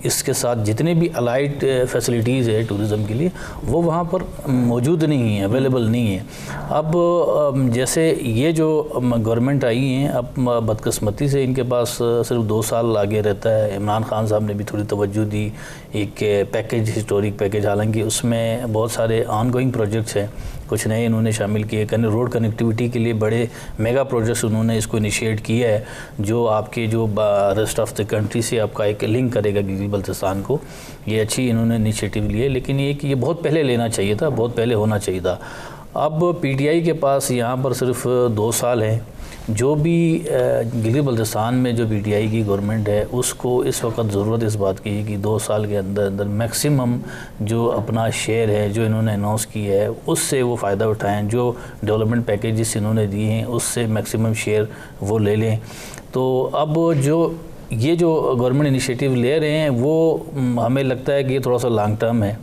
इसके साथ जितने भी अलाइड फैसिलिटीज़ है टूरिज़म के लिए वो वहाँ पर मौजूद नहीं है, अवेलेबल नहीं है। अब जैसे ये जो गवर्नमेंट आई हैं, अब बदकिस्मती से इनके पास सिर्फ 2 साल आगे रहता है। इमरान खान साहब ने भी थोड़ी तवज्जो दी, एक पैकेज, हिस्टोरिक पैकेज, हालांकि उसमें बहुत सारे ऑनगोइंग प्रोजेक्ट्स हैं, कुछ नए इन्होंने शामिल किए। रोड कनेक्टिविटी के लिए बड़े मेगा प्रोजेक्ट्स उन्होंने इसको इनिशिएट किया है, जो आपके जो रेस्ट ऑफ द कंट्री से आपका एक लिंक करेगा गिलगित बल्तिस्तान को। ये अच्छी इन्होंने इनिशिएटिव लिए, लेकिन ये कि ये बहुत पहले लेना चाहिए था, बहुत पहले होना चाहिए था। अब पीटीआई के पास यहाँ पर सिर्फ 2 साल हैं। जो भी गिलगित बल्तिस्तान में जो पीटीआई की गवर्नमेंट है उसको इस वक्त ज़रूरत इस बात की है कि 2 साल के अंदर अंदर मैक्सिमम जो अपना शेयर है जो इन्होंने अनाउंस किया है उससे वो फ़ायदा उठाएं, जो डेवलपमेंट पैकेजेस इन्होंने दिए हैं उससे मैक्सिमम शेयर वो ले लें। तो अब ये जो गवर्नमेंट इनिशिएटिव ले रहे हैं वो हमें लगता है कि ये थोड़ा सा लॉन्ग टर्म है।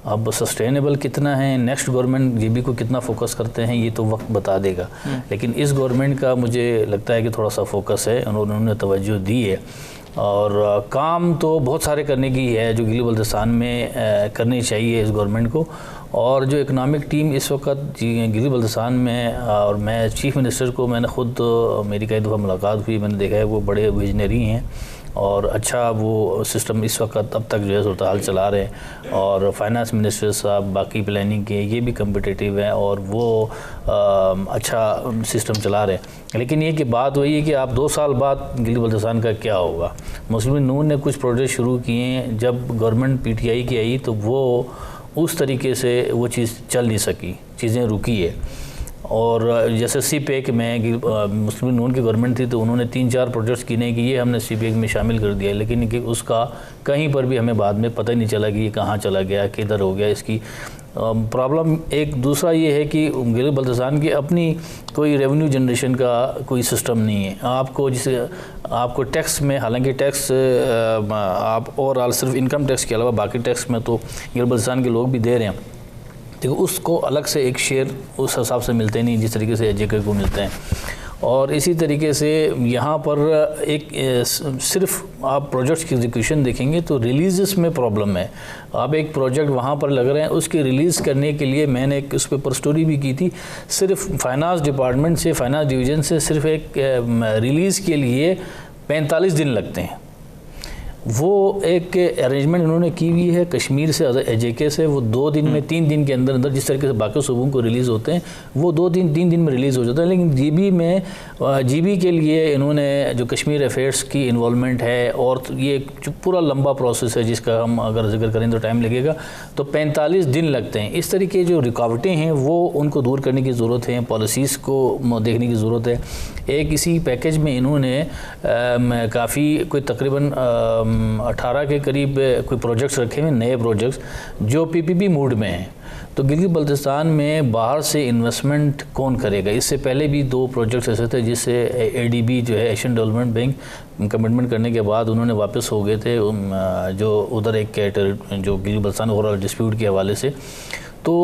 अब सस्टेनेबल कितना है, नेक्स्ट गवर्नमेंट जीबी को कितना फोकस करते हैं ये तो वक्त बता देगा, लेकिन इस गवर्नमेंट का मुझे लगता है कि थोड़ा सा फोकस है, उन्होंने तवज्जो दी है और काम तो बहुत सारे करने की है जो गिलगित बल्तिस्तान में करनी चाहिए इस गवर्नमेंट को। और जो इकनॉमिक टीम इस वक्त गिलगित बल्तिस्तान में, और मैं चीफ मिनिस्टर को मैंने ख़ुद, मेरी कई दफ़ा मुलाकात हुई, मैंने देखा है वो बड़े विजनरी हैं और अच्छा वो सिस्टम इस वक्त अब तक जो है सूरत चला रहे हैं। और फाइनेंस मिनिस्टर साहब बाकी प्लानिंग के ये भी कम्पिटिटिव हैं और वो अच्छा सिस्टम चला रहे हैं। लेकिन ये कि बात वही है कि आप 2 साल बाद गिलगित बल्तिस्तान का क्या होगा। मुस्लिम नून ने कुछ प्रोजेक्ट शुरू किए हैं, जब गवर्नमेंट पीटीआई की आई तो वो उस तरीके से वो चीज़ चल नहीं सकी, चीज़ें रुकी है। और जैसे सीपेक में मुस्लिम नून की गवर्नमेंट थी तो उन्होंने 3-4 प्रोजेक्ट्स गिने कि ये हमने सीपेक में शामिल कर दिया, लेकिन कि उसका कहीं पर भी हमें बाद में पता ही नहीं चला कि ये कहाँ चला गया, किधर हो गया। इसकी प्रॉब्लम एक दूसरा ये है कि गिलगित बल्तिस्तान की अपनी कोई रेवेन्यू जनरेशन का कोई सिस्टम नहीं है। आपको टैक्स में, हालांकि टैक्स आप ओवरऑल सिर्फ इनकम टैक्स के अलावा बाकी टैक्स में तो गिलगित बल्तिस्तान के लोग भी दे रहे हैं, देखो उसको अलग से एक शेयर उस हिसाब से मिलते नहीं जिस तरीके से एजेके को मिलते हैं। और इसी तरीके से यहाँ पर एक सिर्फ आप प्रोजेक्ट्स की एग्जीक्यूशन देखेंगे तो रिलीज़ में प्रॉब्लम है। आप एक प्रोजेक्ट वहाँ पर लग रहे हैं, उसकी रिलीज़ करने के लिए मैंने एक उस पर स्टोरी भी की थी, सिर्फ फाइनेंस डिपार्टमेंट से, फाइनेंस डिवीज़न से सिर्फ एक रिलीज़ के लिए 45 दिन लगते हैं। वो एक अरेंजमेंट उन्होंने की हुई है कश्मीर से, एजेके से, वो 2 दिन में 3 दिन के अंदर अंदर जिस तरीके से बाकी सूबों को रिलीज़ होते हैं वो 2-3 दिन में रिलीज़ हो जाता है। लेकिन जीबी के लिए इन्होंने जो कश्मीर अफेयर्स की इन्वॉल्वमेंट है और ये जो पूरा लंबा प्रोसेस है जिसका हम अगर जिक्र करें तो टाइम लगेगा, तो 45 दिन लगते हैं। इस तरीके जो रुकावटें हैं वो उनको दूर करने की ज़रूरत है, पॉलिसीज़ को देखने की ज़रूरत है। एक इसी पैकेज में इन्होंने काफ़ी कोई तकरीबन 18 के करीब कोई प्रोजेक्ट्स रखे हुए, नए प्रोजेक्ट्स जो पीपीपी मूड में हैं। तो गिलगित बल्तिस्तान में बाहर से इन्वेस्टमेंट कौन करेगा? इससे पहले भी 2 प्रोजेक्ट्स ऐसे थे जिससे ADB जो है एशियन डेवलपमेंट बैंक कमिटमेंट करने के बाद उन्होंने वापस हो गए थे जो उधर एक जो गिलगित बल्तिस्तान ओवरऑल डिस्प्यूट के हवाले से। तो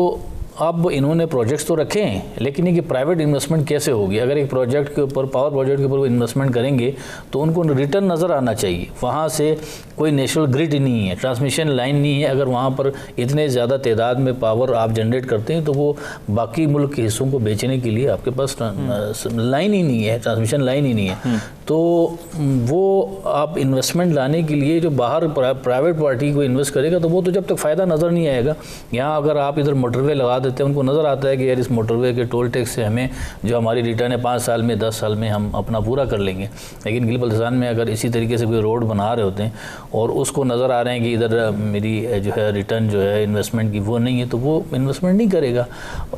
अब इन्होंने प्रोजेक्ट्स तो रखे हैं, लेकिन ये प्राइवेट इन्वेस्टमेंट कैसे होगी? अगर एक प्रोजेक्ट के ऊपर, पावर प्रोजेक्ट के ऊपर वो इन्वेस्टमेंट करेंगे तो उनको रिटर्न नज़र आना चाहिए। वहाँ से कोई नेशनल ग्रिड नहीं है, ट्रांसमिशन लाइन नहीं है। अगर वहाँ पर इतने ज़्यादा तादाद में पावर आप जनरेट करते हैं तो वो बाकी मुल्क के हिस्सों को बेचने के लिए आपके पास लाइन ही नहीं है, ट्रांसमिशन लाइन ही नहीं है। तो वो आप इन्वेस्टमेंट लाने के लिए जो बाहर प्राइवेट पार्टी को इन्वेस्ट करेगा तो वो तो जब तक फ़ायदा नज़र नहीं आएगा। यहाँ अगर आप इधर मोटरवे लगा देते हैं, उनको नज़र आता है कि यार इस मोटरवे के टोल टैक्स से हमें जो हमारी रिटर्न है 5 साल में 10 साल में हम अपना पूरा कर लेंगे। लेकिन गिलगित बल्तिस्तान में अगर इसी तरीके से कोई रोड बना रहे होते हैं और उसको नज़र आ रहे हैं कि इधर मेरी जो है रिटर्न जो है इन्वेस्टमेंट की वो नहीं है, तो वो इन्वेस्टमेंट नहीं करेगा।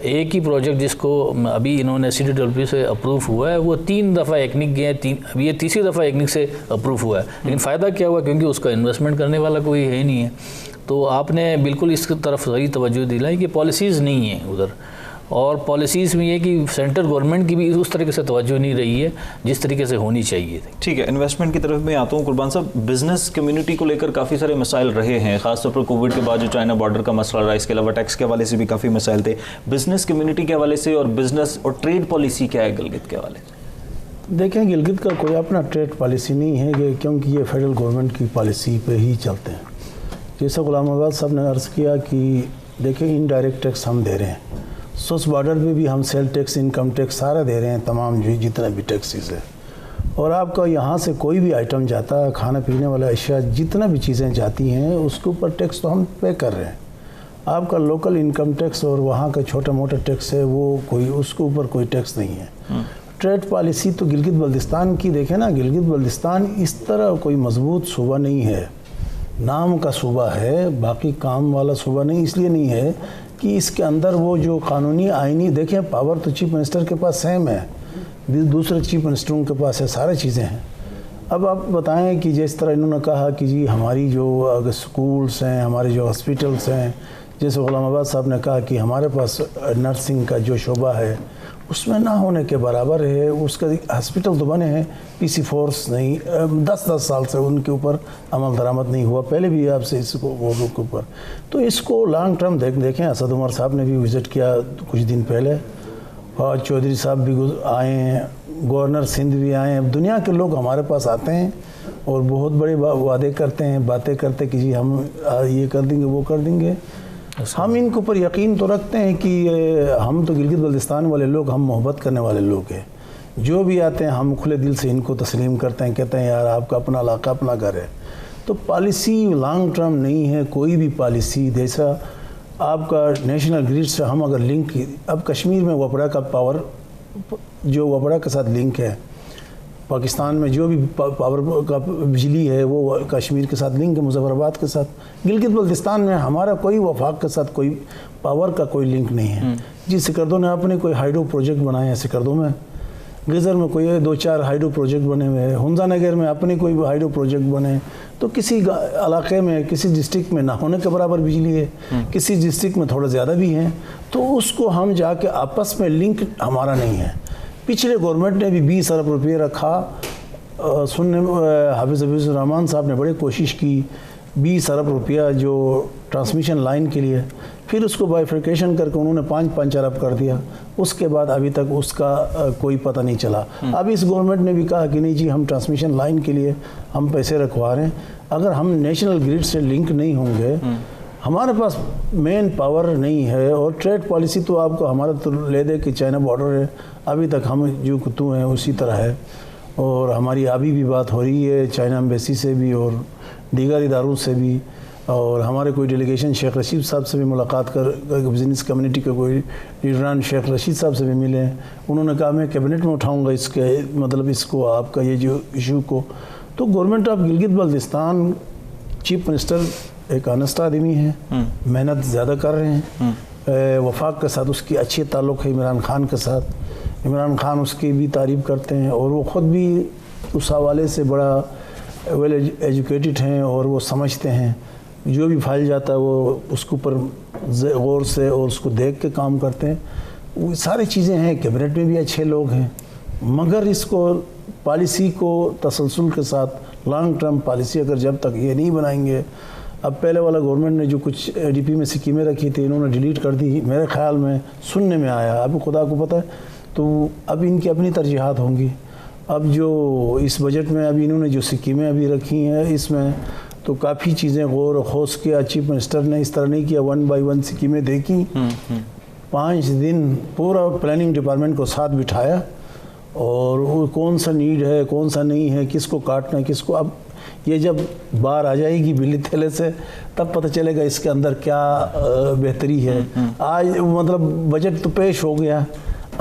एक ही प्रोजेक्ट जिसको अभी इन्होंने CTWP से अप्रूव हुआ है वो 3 दफ़ा एक्निक गए, अब ये तीसरी दफ़ा एक्निक से अप्रूव हुआ है, लेकिन फ़ायदा क्या हुआ? क्योंकि उसका इन्वेस्टमेंट करने वाला कोई है नहीं है। तो आपने बिल्कुल इसकी तरफ सही तवज्जो दिलाई कि पॉलिसीज़ नहीं है उधर, और पॉलिसीज़ में ये कि सेंट्रल गवर्नमेंट की भी उस तरीके से तवज्जो नहीं रही है जिस तरीके से होनी चाहिए थी। ठीक है, इन्वेस्टमेंट की तरफ मैं आता हूँ। कुर्बान साहब, बिज़नेस कम्युनिटी को लेकर काफ़ी सारे मसाइल रहे हैं, ख़ासतौर पर कोविड के बाद जो चाइना बॉर्डर का मसला रहा, इसके अलावा टैक्स के हवाले से भी काफ़ी मसाइल थे। बिज़नेस कम्युनिटी के हवाले से और बिज़नेस और ट्रेड पॉलिसी क्या है गिलगित के हवाले से? देखें, गिलगित का कोई अपना ट्रेड पॉलिसी नहीं है क्योंकि ये फेडरल गवर्नमेंट की पॉलिसी पे ही चलते हैं। जैसा गुलाम आबाद साहब ने अर्ज़ किया कि देखें, इनडायरेक्ट टैक्स हम दे रहे हैं, सोस बॉर्डर पे भी हम सेल टैक्स, इनकम टैक्स सारा दे रहे हैं, तमाम जो जितना भी टैक्सेस है। और आपका यहाँ से कोई भी आइटम जाता है, खाना पीने वाला अशिया, जितना भी चीज़ें जाती हैं उसके ऊपर टैक्स तो हम पे कर रहे हैं। आपका लोकल इनकम टैक्स और वहाँ का छोटा मोटा टैक्स है वो कोई, उसके ऊपर कोई टैक्स नहीं है। ट्रेड पॉलिसी तो गिलगित बल्तिस्तान की देखें ना, गिलगित बल्तिस्तान इस तरह कोई मजबूत सूबा नहीं है, नाम का सूबा है, बाकी काम वाला सूबा नहीं। इसलिए नहीं है कि इसके अंदर वो जो कानूनी आइनी, देखें पावर तो चीफ मिनिस्टर के पास सेम है, दूसरे चीफ मिनिस्टरों के पास है, सारी चीज़ें हैं। अब आप बताएं कि जिस तरह इन्होंने कहा कि जी हमारी जो स्कूल्स हैं, हमारे जो हॉस्पिटल्स हैं, जैसे गुलाम आबाद साहब ने कहा कि हमारे पास नर्सिंग का जो शोबा है उसमें ना होने के बराबर है। उसका हॉस्पिटल तो बने हैं, पीसी फोर्स नहीं, 10 साल से उनके ऊपर अमल दरामद नहीं हुआ, पहले भी आपसे इसको मौजूद के ऊपर। तो इसको लॉन्ग टर्म देखें। असद उमर साहब ने भी विज़िट किया कुछ दिन पहले, फवाद चौधरी साहब भी आए हैं, गवर्नर सिंध भी आए हैं। दुनिया के लोग हमारे पास आते हैं और बहुत बड़े वादे करते हैं, बातें करते कि जी हम ये कर देंगे, वो कर देंगे। हम इनके ऊपर यकीन तो रखते हैं कि हम तो गिलगित बल्तिस्तान वाले लोग, हम मोहब्बत करने वाले लोग हैं। जो भी आते हैं हम खुले दिल से इनको तस्लीम करते हैं, कहते हैं यार आपका अपना इलाका, अपना घर है। तो पॉलिसी लॉन्ग टर्म नहीं है कोई भी पॉलिसी। जैसा आपका नेशनल ग्रिड से हम अगर लिंक, अब कश्मीर में वपड़ा का पावर, जो वपड़ा के साथ लिंक है, पाकिस्तान में जो भी पावर का बिजली है वो कश्मीर के साथ लिंक है, मुजफ्फराबाद के साथ। गिलगित बल्तिस्तान में हमारा कोई वफाक के साथ कोई पावर का कोई लिंक नहीं है। जी सिकरदो ने अपने कोई हाइड्रो प्रोजेक्ट बनाए हैं, सिकरदो में, गजर में कोई 2-4 हाइड्रो प्रोजेक्ट बने हुए हैं, हुंजा नगर में अपने कोई हाइड्रो प्रोजेक्ट बने। तो किसी इलाके में, किसी डिस्ट्रिक्ट में ना होने के बराबर बिजली है, किसी डिस्ट्रिक्ट में थोड़ा ज़्यादा भी है, तो उसको हम जाके आपस में लिंक हमारा नहीं है। पिछले गवर्नमेंट ने भी 20 अरब रुपये रखा, सुनने हाफिज़ रहमान साहब ने बड़ी कोशिश की, 20 अरब रुपया जो ट्रांसमिशन लाइन के लिए, फिर उसको बाइफिकेशन करके उन्होंने 5 अरब कर दिया। उसके बाद अभी तक उसका कोई पता नहीं चला। अब इस गवर्नमेंट ने भी कहा कि नहीं जी हम ट्रांसमिशन लाइन के लिए हम पैसे रखवा रहे हैं। अगर हम नेशनल ग्रिड से लिंक नहीं होंगे, हमारे पास मेन पावर नहीं है। और ट्रेड पॉलिसी तो आपको हमारा तो ले दे कि चाइना बॉर्डर है, अभी तक हम जो कुतु हैं उसी तरह है। और हमारी अभी भी बात हो रही है चाइना एम्बेसी से भी और दीगर इदारों से भी, और हमारे कोई डेलीगेशन शेख रशीद साहब से भी मुलाकात कर, बिजनेस कम्युनिटी के कोई लीडरान शेख रशीद साहब से भी मिले हैं। उन्होंने कहा मैं कैबिनेट में उठाऊँगा इसके, मतलब इसको आपका ये जो इशू को। तो government of Gilgit Baltistan, chief minister एक ऑनेस्ट आदमी है, मेहनत ज़्यादा कर रहे हैं। वफाक के साथ उसकी अच्छे ताल्लुक़ है, इमरान खान के साथ। इमरान खान उसकी भी तारीफ़ करते हैं और वो ख़ुद भी उस हवाले से बड़ा वेल एजुकेटेड हैं और वो समझते हैं। जो भी फाइल जाता है वो उसके ऊपर गौर से और उसको देख के काम करते हैं। वो सारी चीज़ें हैं, कैबिनेट में भी अच्छे लोग हैं, मगर इसको पॉलिसी को तसलसल के साथ लॉन्ग टर्म पॉलिसी अगर जब तक ये नहीं बनाएंगे, अब पहले वाला गवर्नमेंट ने जो कुछ एडीपी में स्कीमें रखी थी इन्होंने डिलीट कर दी, मेरे ख्याल में सुनने में आया, अब खुदा को पता है। तो अब इनकी अपनी तरजीहात होंगी। अब जो इस बजट में अभी इन्होंने जो स्कीमें अभी रखी हैं इसमें तो काफ़ी चीज़ें गौर खोस के चीफ मिनिस्टर ने इस तरह नहीं किया, 1 बाय 1 स्कीमें देखी। 5 दिन पूरा प्लानिंग डिपार्टमेंट को साथ बिठाया और वो कौन सा नीड है कौन सा नहीं है, किसको काटना है किसको। अब ये जब बाहर आ जाएगी बिल्ली थैले से तब पता चलेगा इसके अंदर क्या बेहतरी है। आज मतलब बजट तो पेश हो गया,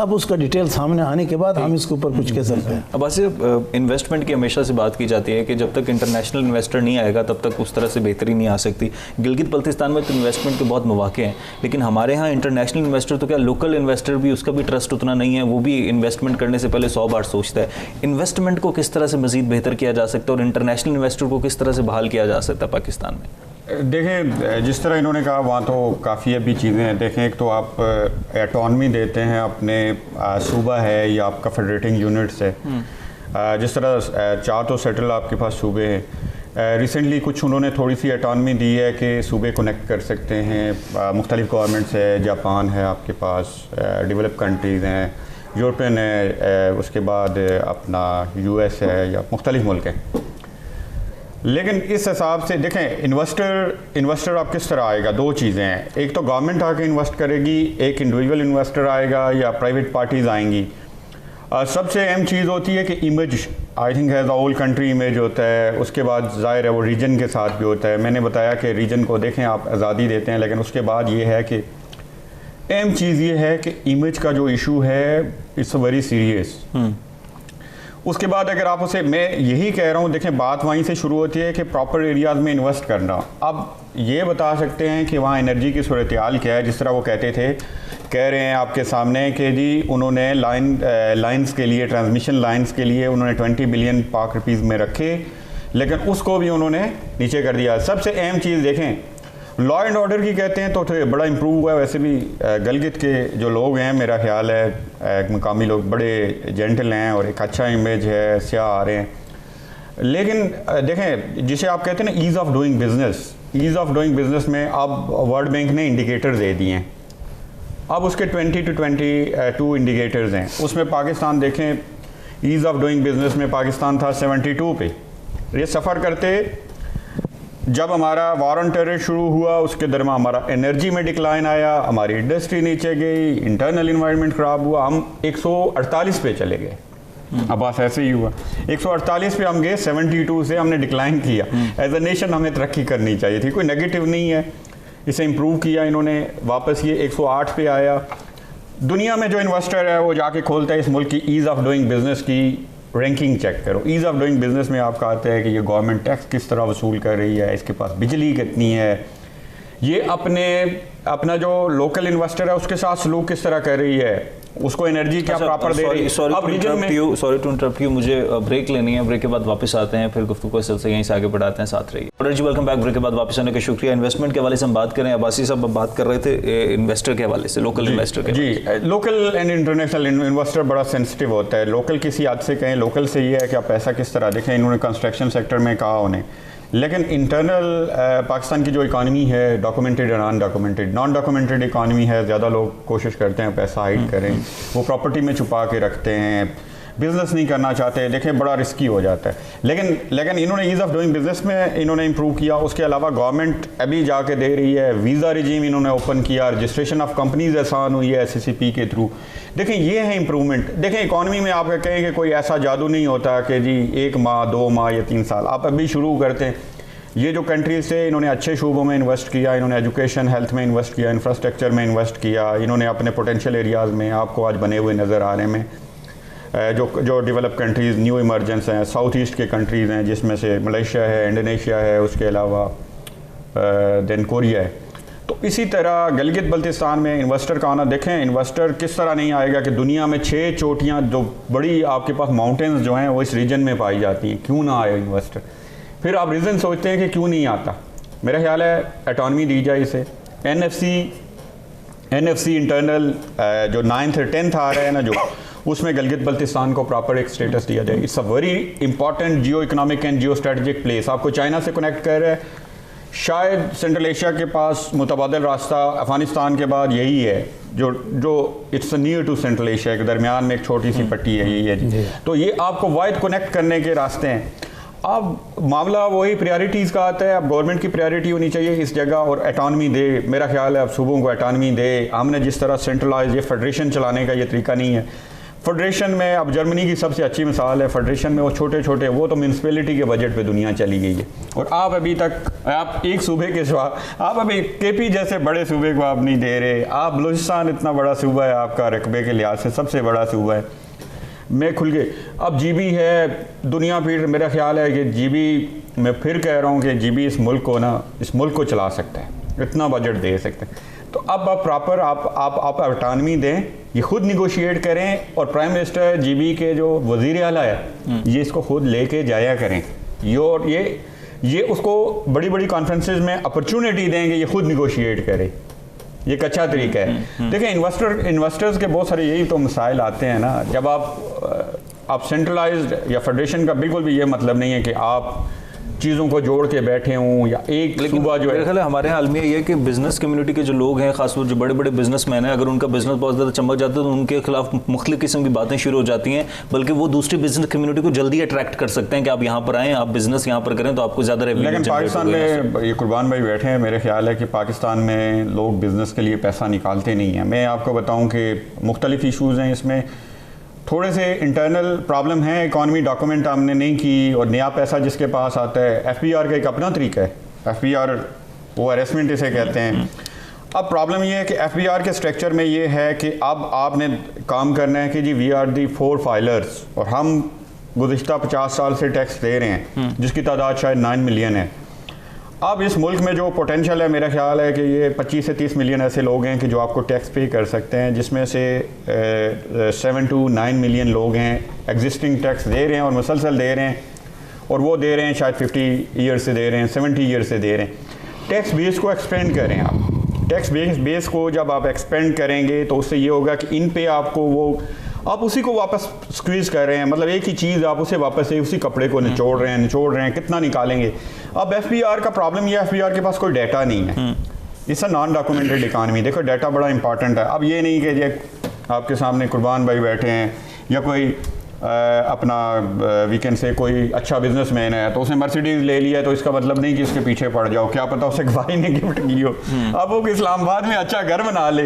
अब उसका डिटेल सामने आने के बाद हम इसके ऊपर कुछ कह सकते हैं। अब ऐसे इन्वेस्टमेंट की हमेशा से बात की जाती है कि जब तक इंटरनेशनल इन्वेस्टर नहीं आएगा तब तक उस तरह से बेहतरी नहीं आ सकती। गिलगित बल्तिस्तान में तो इन्वेस्टमेंट के बहुत मौके हैं, लेकिन हमारे यहाँ इंटरनेशनल इन्वेस्टर तो क्या लोकल इन्वेस्टर भी उसका भी ट्रस्ट उतना नहीं है, वो भी इन्वेस्टमेंट करने से पहले 100 बार सोचता है। इन्वेस्टमेंट को किस तरह से मज़ीद बेहतर किया जा सकता है और इंटरनेशनल इन्वेस्टर को किस तरह से बहाल किया जा सकता है पाकिस्तान में? देखें, जिस तरह इन्होंने कहा वहाँ तो काफ़ी अभी चीज़ें हैं। देखें, एक तो आप एटॉनमी देते हैं अपने सूबा है या आपका फेडरेटिंग यूनिट्स है, जिस तरह 4 तो सेटल आपके पास सूबे हैं। रिसेंटली कुछ उन्होंने थोड़ी सी एटॉनमी दी है कि सूबे कनेक्ट कर सकते हैं, मुख्तलिफ गवर्नमेंट्स है, जापान है आपके पास, डेवलप कंट्रीज़ हैं, यूरोपियन है, उसके बाद अपना US है या मुख्तलिफ मुल्क हैं। लेकिन इस हिसाब से देखें, इन्वेस्टर आप किस तरह आएगा, 2 चीज़ें हैं, एक तो गवर्नमेंट आके इन्वेस्ट करेगी, एक इंडिविजुअल इन्वेस्टर आएगा या प्राइवेट पार्टीज़ आएंगी। सबसे अहम चीज़ होती है कि image, I think has all country image होता है, उसके बाद ज़ाहिर है वो रीजन के साथ भी होता है। मैंने बताया कि रीजन को देखें आप आज़ादी देते हैं, लेकिन उसके बाद ये है कि अहम चीज़ ये है कि इमेज का जो इशू है इट्स वेरी सीरियस। उसके बाद अगर आप उसे, मैं यही कह रहा हूँ, देखें बात वहीं से शुरू होती है कि प्रॉपर एरियाज़ में इन्वेस्ट करना। अब ये बता सकते हैं कि वहाँ एनर्जी की सूरत-ए-हाल क्या है, जिस तरह वो कहते थे, कह रहे हैं आपके सामने कि जी उन्होंने लाइन्स के लिए, ट्रांसमिशन लाइन्स के लिए उन्होंने 20 बिलियन पाक रुपीज़ में रखे, लेकिन उसको भी उन्होंने नीचे कर दिया। सबसे अहम चीज़ देखें, लॉ एंड ऑर्डर की कहते हैं तो बड़ा इम्प्रूव हुआ है। वैसे भी गिलगित के जो लोग हैं, मेरा ख्याल है मकामी लोग बड़े जेंटल हैं और एक अच्छा इमेज है, स्याह आ रहे हैं। लेकिन देखें, जिसे आप कहते हैं ना ease of doing business, ease of doing business में अब वर्ल्ड बैंक ने इंडिकेटर्स दे दिए हैं। अब उसके 20 to 22 इंडिकेटर्स हैं। उसमें पाकिस्तान देखें, ईज़ ऑफ डूइंग बिज़नेस में पाकिस्तान था 72 पे। ये सफ़र करते जब हमारा वार ऑन टेरर शुरू हुआ उसके दरमियान हमारा एनर्जी में डिक्लाइन आया, हमारी इंडस्ट्री नीचे गई, इंटरनल इन्वायरमेंट ख़राब हुआ, हम 148 पे चले गए। अब बस ऐसे ही हुआ, 148 पे हम गए, 72 से हमने डिक्लाइन किया। एज अ नेशन हमें तरक्की करनी चाहिए थी, कोई नेगेटिव नहीं है, इसे इम्प्रूव किया इन्होंने, वापस ये 108 पे आया। दुनिया में जो इन्वेस्टर है वो जाके खोलता है इस मुल्क की ईज़ ऑफ डूइंग बिज़नेस की रैंकिंग चेक करो। ईज़ ऑफ डूइंग बिज़नेस में आपका आता है कि ये गवर्नमेंट टैक्स किस तरह वसूल कर रही है, इसके पास बिजली कितनी है, ये अपना जो लोकल इन्वेस्टर है उसके साथ सलूक किस तरह कर रही है, उसको एनर्जी क्या प्रॉपर दे रही है। सॉरी टू इंटरप्ट यू, मुझे ब्रेक लेनी है, ब्रेक के बाद वापस आते हैं, फिर गुफ्तगू का सिलसिला यहीं से आगे बढ़ाते हैं, साथ रहिए। जी वेलकम बैक, ब्रेक के बाद वापस आने का शुक्रिया। इन्वेस्टमेंट के हवाले से हम बात करें, अब्बासी साहब बात कर रहे थे इन्वेस्टर के हवाले से, लोकल इन्वेस्टर के। जी, लोकल एंड इंटरनेशनल इन्वेस्टर बड़ा सेंसिटिव होता है। लोकल किसी हद से कहें, लोकल से ये है कि आप पैसा किस तरह देखें, इन्होंने कंस्ट्रक्शन सेक्टर में कहा उन्हें, लेकिन इंटरनल पाकिस्तान की जो इकानमी है, डॉक्यूमेंटेड और नॉन डॉक्यूमेंटेड इकानमी है, ज़्यादा लोग कोशिश करते हैं पैसा हाइड करें, वो प्रॉपर्टी में छुपा के रखते हैं, बिज़नेस नहीं करना चाहते। देखें बड़ा रिस्की हो जाता है, लेकिन इन्होंने ईज़ ऑफ डूइंग बिज़नेस में इन्होंने इम्प्रूव किया। उसके अलावा गवर्नमेंट अभी जाके दे रही है, वीज़ा रिजीम इन्होंने ओपन किया, रजिस्ट्रेशन ऑफ कंपनीज आसान हुई है SCCP के थ्रू। देखें ये है इम्प्रूवमेंट। देखें इकॉनमी में आप कहें कि कोई ऐसा जादू नहीं होता कि जी 1 माह 2 माह या 3 साल, आप अभी शुरू करते हैं। ये जो कंट्रीज़ थे इन्होंने अच्छे शोबों में इन्वेस्ट किया, इन्होंने एजुकेशन हेल्थ में इन्वेस्ट किया, इंफ्रास्ट्रक्चर में इन्वेस्ट किया, इन्होंने अपने पोटेंशियल एरियाज़ में आपको आज बने हुए नज़र आ रहे हैं जो डेवलप कंट्रीज़ न्यू इमरजेंस हैं, साउथ ईस्ट के कंट्रीज़ हैं, जिसमें से मलेशिया है, इंडोनेशिया है, उसके अलावा देन कोरिया है। तो इसी तरह गिलगित बल्तिस्तान में इन्वेस्टर का आना, देखें इन्वेस्टर किस तरह नहीं आएगा कि दुनिया में 6 चोटियाँ जो बड़ी आपके पास माउंटेन्स जो हैं वो इस रीजन में पाई जाती हैं, क्यों ना आए इन्वेस्टर। फिर आप रीज़न सोचते हैं कि क्यों नहीं आता। मेरा ख्याल है एटॉनमी दी जाए, इसे NFC इंटरनल जो 9th और 10th आ रहा है ना, जो उसमें गिलगित बल्तिस्तान को प्रॉपर एक स्टेटस दिया जाए। It's a very important Jio economic and geo strategic place, आपको चाइना से कनेक्ट कर रहा है। शायद सेंट्रल एशिया के पास मुतबादिल रास्ता अफगानिस्तान के बाद यही है, जो it's near to central Asia के दरमियान में एक छोटी सी पट्टी है, यही है जी। तो ये आपको वाइड कनेक्ट करने के रास्ते हैं। अब मामला वही प्रायोरिटीज़ का आता है। अब गवर्नमेंट की प्रायोरिटी होनी चाहिए इस जगह, और एटॉनमी दे। मेरा ख्याल है अब सूबों को एटॉनमी दे। हमने जिस तरह सेंट्रलाइज ये फेडरेशन चलाने का ये तरीका नहीं है। फेडरेशन में अब जर्मनी की सबसे अच्छी मिसाल है, फेडरेशन में वो छोटे छोटे, वो तो म्यूनसिपैलिटी के बजट पे दुनिया चली गई है। और आप अभी तक आप एक सूबे के सिवा, आप अभी केपी जैसे बड़े सूबे को आप नहीं दे रहे। आप बलूचिस्तान इतना बड़ा सूबा है, आपका रकबे के लिहाज से सबसे बड़ा सूबा है। मैं खुल के अब जीबी है दुनिया भीड़, मेरा ख्याल है कि जीबी, मैं फिर कह रहा हूँ कि जीबी इस मुल्क को चला सकता है, इतना बजट दे सकते हैं। तो अब आप प्रॉपर आप ऑटोनॉमी दें, ये खुद निगोशिएट करें, और प्राइम मिनिस्टर जीबी के जो वज़ीर आला है ये इसको खुद लेके जाया करें। ये उसको बड़ी बड़ी कॉन्फ्रेंसेस में अपॉर्चुनिटी देंगे, ये खुद निगोशिएट करे। ये एक अच्छा तरीका है। देखिए इन्वेस्टर्स के बहुत सारे यही तो मसाइल आते हैं ना, जब आप सेंट्रलाइज्ड या फेडरेशन का बिल्कुल भी ये मतलब नहीं है कि आप चीज़ों को जोड़ के बैठे हों या एक सूबा जो है। हमारे हाल में ये है कि बिजनेस कम्युनिटी के जो लोग हैं, खासतौर जो बड़े बड़े बिजनेसमैन हैं, अगर उनका बिजनेस बहुत ज़्यादा चमक जाता है तो उनके खिलाफ मुख्तलिफ किस्म की बातें शुरू हो जाती हैं, बल्कि वो दूसरी बिजनेस कम्युनिटी को जल्दी अट्रैक्ट कर सकते हैं कि आप यहाँ पर आएँ, आप बिजनेस यहाँ पर करें तो आपको ज़्यादा रेवेन्यू। लेकिन पाकिस्तान में ये कुर्बान भाई बैठे हैं, मेरे ख्याल है कि पाकिस्तान में लोग बिजनेस के लिए पैसा निकालते नहीं हैं। मैं आपको बताऊँ कि मुख्तलिफ इशूज़ हैं इसमें, थोड़े से इंटरनल प्रॉब्लम है, इकॉनमी डॉक्यूमेंट हमने नहीं की, और नया पैसा जिसके पास आता है, एफबीआर का एक अपना तरीका है, एफबीआर वो अरेस्टमेंट इसे कहते हैं। अब प्रॉब्लम ये है कि एफबीआर के स्ट्रक्चर में ये है कि अब आपने काम करना है कि जी वी आर दी 4 फाइलर्स, और हम गुज़िश्ता 50 साल से टैक्स दे रहे हैं, जिसकी तादाद शायद 9 मिलियन है। अब इस मुल्क में जो पोटेंशियल है, मेरा ख्याल है कि ये 25 से 30 मिलियन ऐसे लोग हैं कि जो आपको टैक्स पे कर सकते हैं, जिसमें से 7 to 9 मिलियन लोग हैं एग्जिस्टिंग टैक्स दे रहे हैं और मुसलसल दे रहे हैं, और वो दे रहे हैं शायद 50 ईयर से दे रहे हैं, 70 ईयर से दे रहे हैं। टैक्स बेस को एक्सपेंड करें आप। टैक्स बेस को जब आप एक्सपेंड करेंगे तो उससे ये होगा कि इन पे आपको आप उसी को वापस स्क्वीज़ कर रहे हैं, मतलब एक ही चीज़ आप उसे वापस से उसी कपड़े को निचोड़ रहे हैं, कितना निकालेंगे। अब एफबीआर का प्रॉब्लम ये है, एफबीआर के पास कोई डाटा नहीं है। It's a non documented economy. देखो डाटा बड़ा इंपॉर्टेंट है। अब ये नहीं कि ये आपके सामने कुर्बान भाई बैठे हैं या कोई अपना वीकेंड से कोई अच्छा बिजनेसमैन है तो उसने मर्सिडीज ले लिया, तो इसका मतलब नहीं कि उसके पीछे पड़ जाओ, क्या पता उसे भाई ने गिफ्ट की हो। अब वो इस्लामाबाद में अच्छा घर बना ले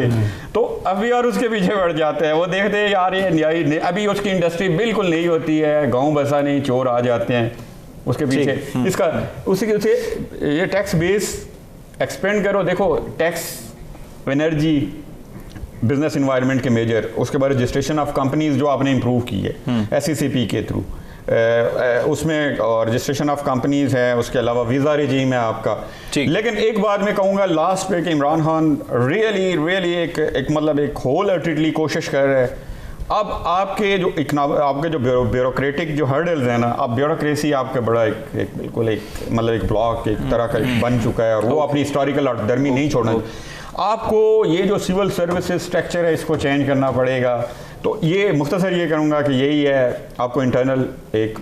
तो अभी और उसके पीछे पड़ जाते हैं। वो देखते हैं यार ये न्याय, अभी उसकी इंडस्ट्री बिल्कुल नहीं होती है, गाँव बसा नहीं, चोर आ जाते हैं उसके पीछे। इसका उसी ये टैक्स बेस एक्सपेंड करो। देखो टैक्स, एनर्जी, बिजनेस इन्वायरमेंट के मेजर, उसके बाद रजिस्ट्रेशन ऑफ कंपनीज जो आपने इंप्रूव की है SECP के थ्रू, उसमें और रजिस्ट्रेशन ऑफ कंपनीज है, उसके अलावा वीज़ा रिजीम है आपका। लेकिन एक बात मैं कहूँगा लास्ट पे कि इमरान खान रियली एक मतलब एक होल हार्टेडली कोशिश कर रहे हैं। अब आपके जो ब्यूरोक्रेटिक जो हर्डल्स हैं ना, अब ब्यूरोक्रेसी आपका बड़ा एक बिल्कुल एक मतलब एक ब्लॉक एक तरह का बन चुका है, और वो अपनी हिस्टोरिकल दरमी नहीं छोड़ना। आपको ये जो सिविल सर्विसेज स्ट्रक्चर है इसको चेंज करना पड़ेगा। तो ये मुख्तसर ये करूँगा कि यही है, आपको इंटरनल एक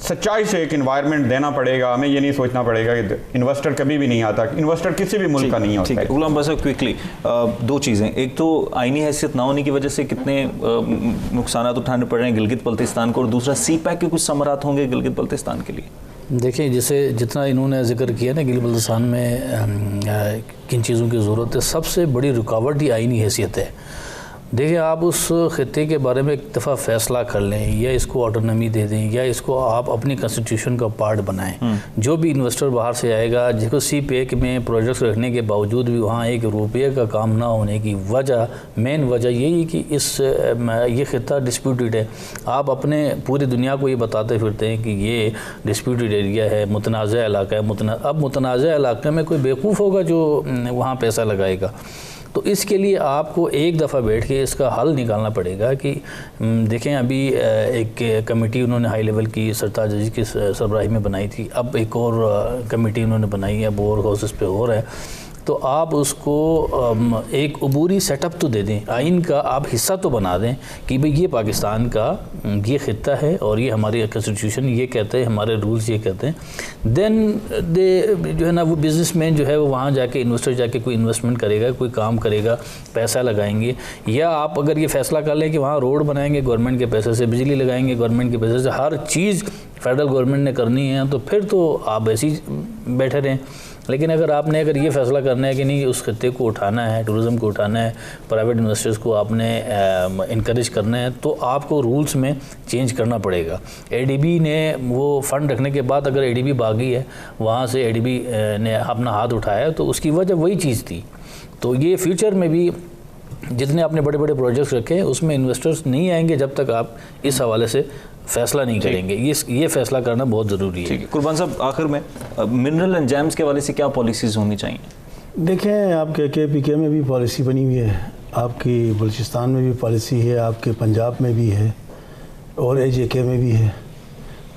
सच्चाई से एक इन्वायरमेंट देना पड़ेगा। हमें ये नहीं सोचना पड़ेगा कि इन्वेस्टर कभी भी नहीं आता, इन्वेस्टर किसी भी मुल्क का नहीं होता है। गुलाम बस क्विकली 2 चीज़ें, एक तो आईनी हैसियत ना होने की वजह से कितने नुकसान उठाने पड़ रहे हैं गिलगित बल्तिस्तान को, और दूसरा CPEC के कुछ समरात होंगे गिलगित बल्तिस्तान के लिए। देखिए जैसे जितना इन्होंने जिक्र किया ना गिलगित बल्तिस्तान में किन चीज़ों की ज़रूरत है, सबसे बड़ी रुकावट ही आईनी हैसियत है। देखिए आप उस खित्ते के बारे में एक दफ़ा फ़ैसला कर लें, या इसको ऑटोनॉमी दे दें, या इसको आप अपनी कॉन्स्टिट्यूशन का पार्ट बनाएं। जो भी इन्वेस्टर बाहर से आएगा, जिसको CPEC में प्रोजेक्ट्स रखने के बावजूद भी वहाँ एक रुपये का काम ना होने की वजह, मेन वजह यही है कि ये खित्ता डिस्प्यूटेड है। आप अपने पूरी दुनिया को ये बताते फिरते हैं कि ये डिस्प्यूटेड एरिया है, मुतनाज़ा इलाका है। अब मुतनाज़ा इलाके में कोई बेवकूफ़ होगा जो वहाँ पैसा लगाएगा। तो इसके लिए आपको एक दफ़ा बैठ के इसका हल निकालना पड़ेगा कि देखें अभी एक कमेटी उन्होंने हाई लेवल की सरताज जी की सरबराही में बनाई थी, अब एक और कमेटी उन्होंने बनाई है, बोर हाउसेस पे हो रहा है। तो आप उसको एक अबूरी सेटअप तो दे दें, आइन का आप हिस्सा तो बना दें कि भाई ये पाकिस्तान का ये ख़ित्ता है और ये हमारी कॉन्स्टिट्यूशन ये कहते हैं, हमारे रूल्स ये कहते हैं। देन दे जो है ना वो बिजनेसमैन जो है वो वहाँ जाके इन्वेस्टर जाके कोई इन्वेस्टमेंट करेगा, कोई काम करेगा, पैसा लगाएंगे। या आप अगर ये फैसला कर लें कि वहाँ रोड बनाएंगे गवर्नमेंट के पैसे से, बिजली लगाएंगे गवर्नमेंट के पैसे से, हर चीज़ फेडरल गवर्नमेंट ने करनी है, तो फिर तो आप ऐसे ही बैठे रहें। लेकिन अगर ये फ़ैसला करना है कि नहीं उस खत्ते को उठाना है, टूरिज़म को उठाना है, प्राइवेट इन्वेस्टर्स को आपने इनकरेज करना है, तो आपको रूल्स में चेंज करना पड़ेगा। एडीबी ने वो फ़ंड रखने के बाद अगर एडीबी बागी है, वहाँ से एडीबी ने अपना हाथ उठाया, तो उसकी वजह वही चीज़ थी। तो ये फ्यूचर में भी जितने आपने बड़े बड़े प्रोजेक्ट्स रखे हैं उसमें इन्वेस्टर्स नहीं आएंगे जब तक आप इस हवाले से फैसला नहीं करेंगे। ये फैसला करना बहुत ज़रूरी है। कुर्बान साहब, आखिर में मिनरल एंड जैम्स के हवाले से क्या पॉलिसीज़ होनी चाहिए? देखें, आपके KPK में भी पॉलिसी बनी हुई है, आपकी बलूचिस्तान में भी पॉलिसी है, आपके पंजाब में भी है और AJK में भी है।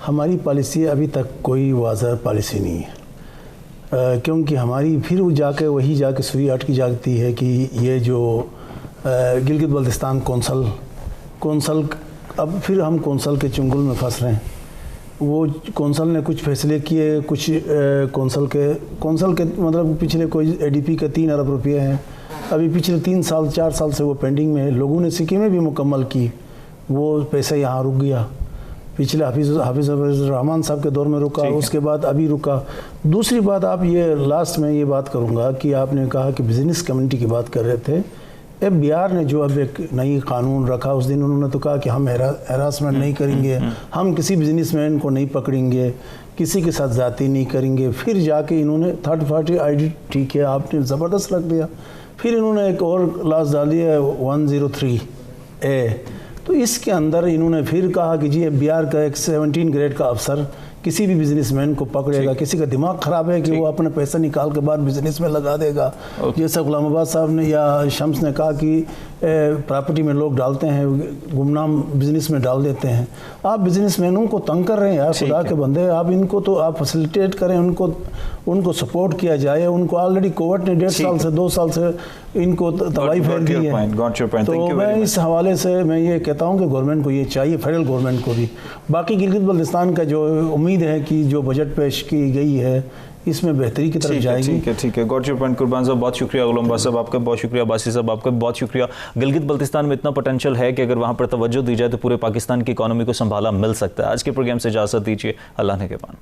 हमारी पॉलिसी अभी तक कोई वाज़ह पॉलिसी नहीं है, क्योंकि हमारी फिर वही जाके सुई अटकी जाती है कि ये जो गिलगित बल्तिस्तान कौंसल अब फिर हम कौंसल के चुंगल में फंस रहे हैं। वो कौंसल ने कुछ फैसले किए, कुछ कौंसल के मतलब पिछले कोई ADP के 3 अरब रुपये हैं, अभी पिछले 4 साल से वो पेंडिंग में है। लोगों ने स्कीमें भी मुकम्मल की, वो पैसा यहाँ रुक गया। पिछले हाफिज़ रहमान साहब के दौर में रुका, उसके बाद अभी रुका। दूसरी बात, आप ये लास्ट में ये बात करूँगा कि आपने कहा कि बिज़नेस कम्युनिटी की बात कर रहे थे। FBI ने जो अब एक नई कानून रखा, उस दिन उन्होंने तो कहा कि हम हरासमेंट नहीं करेंगे, हम किसी बिजनेसमैन को नहीं पकड़ेंगे, किसी के साथ ज़्यादती नहीं करेंगे। फिर जाके इन्होंने थर्ड पार्टी ID, ठीक है, आपने ज़बरदस्त रख दिया। फिर इन्होंने एक और क्लास डाल दिया 103A, तो इसके अंदर इन्होंने फिर कहा कि जी FBI का एक 17 ग्रेड का अफसर किसी भी बिजनेसमैन को पकड़ेगा, किसी का दिमाग ख़राब है कि वो अपना पैसा निकाल के बाद बिजनेस में लगा देगा। जैसा गुलामाबाद साहब ने या शम्स ने कहा कि प्रॉपर्टी में लोग डालते हैं, गुमनाम बिजनेस में डाल देते हैं। आप बिजनेसमैनों को तंग कर रहे हैं यार, खुदा के बंदे। आप इनको तो आप फैसिलिटेट करें, उनको सपोर्ट किया जाए। उनको ऑलरेडी कोर्ट ने 1.5 साल से 2 साल से इनको तबाही फैल दी है। तो मैं इस हवाले से मैं ये कहता हूँ कि गवर्नमेंट को ये चाहिए, फेडरल गवर्नमेंट को भी। बाकी गिलगित बल्तिस्तान का जो उम्मीद है कि जो बजट पेश की गई है इसमें बेहतरी की तरफ जाएगी। ठीक है, गॉट योर पॉइंट कुर्बान साहब, बहुत शुक्रिया। गुलाम साहब आपका बहुत शुक्रिया, बासी साहब आपका बहुत शुक्रिया। गिलगित बल्तिस्तान में इतना पोटेंशियल है कि अगर वहाँ पर तवज्जो दी जाए तो पूरे पाकिस्तान की इकॉनमी को संभाला मिल सकता है। आज के प्रोग्राम से इजाज़त दीजिए, अल्लाह ने के पान।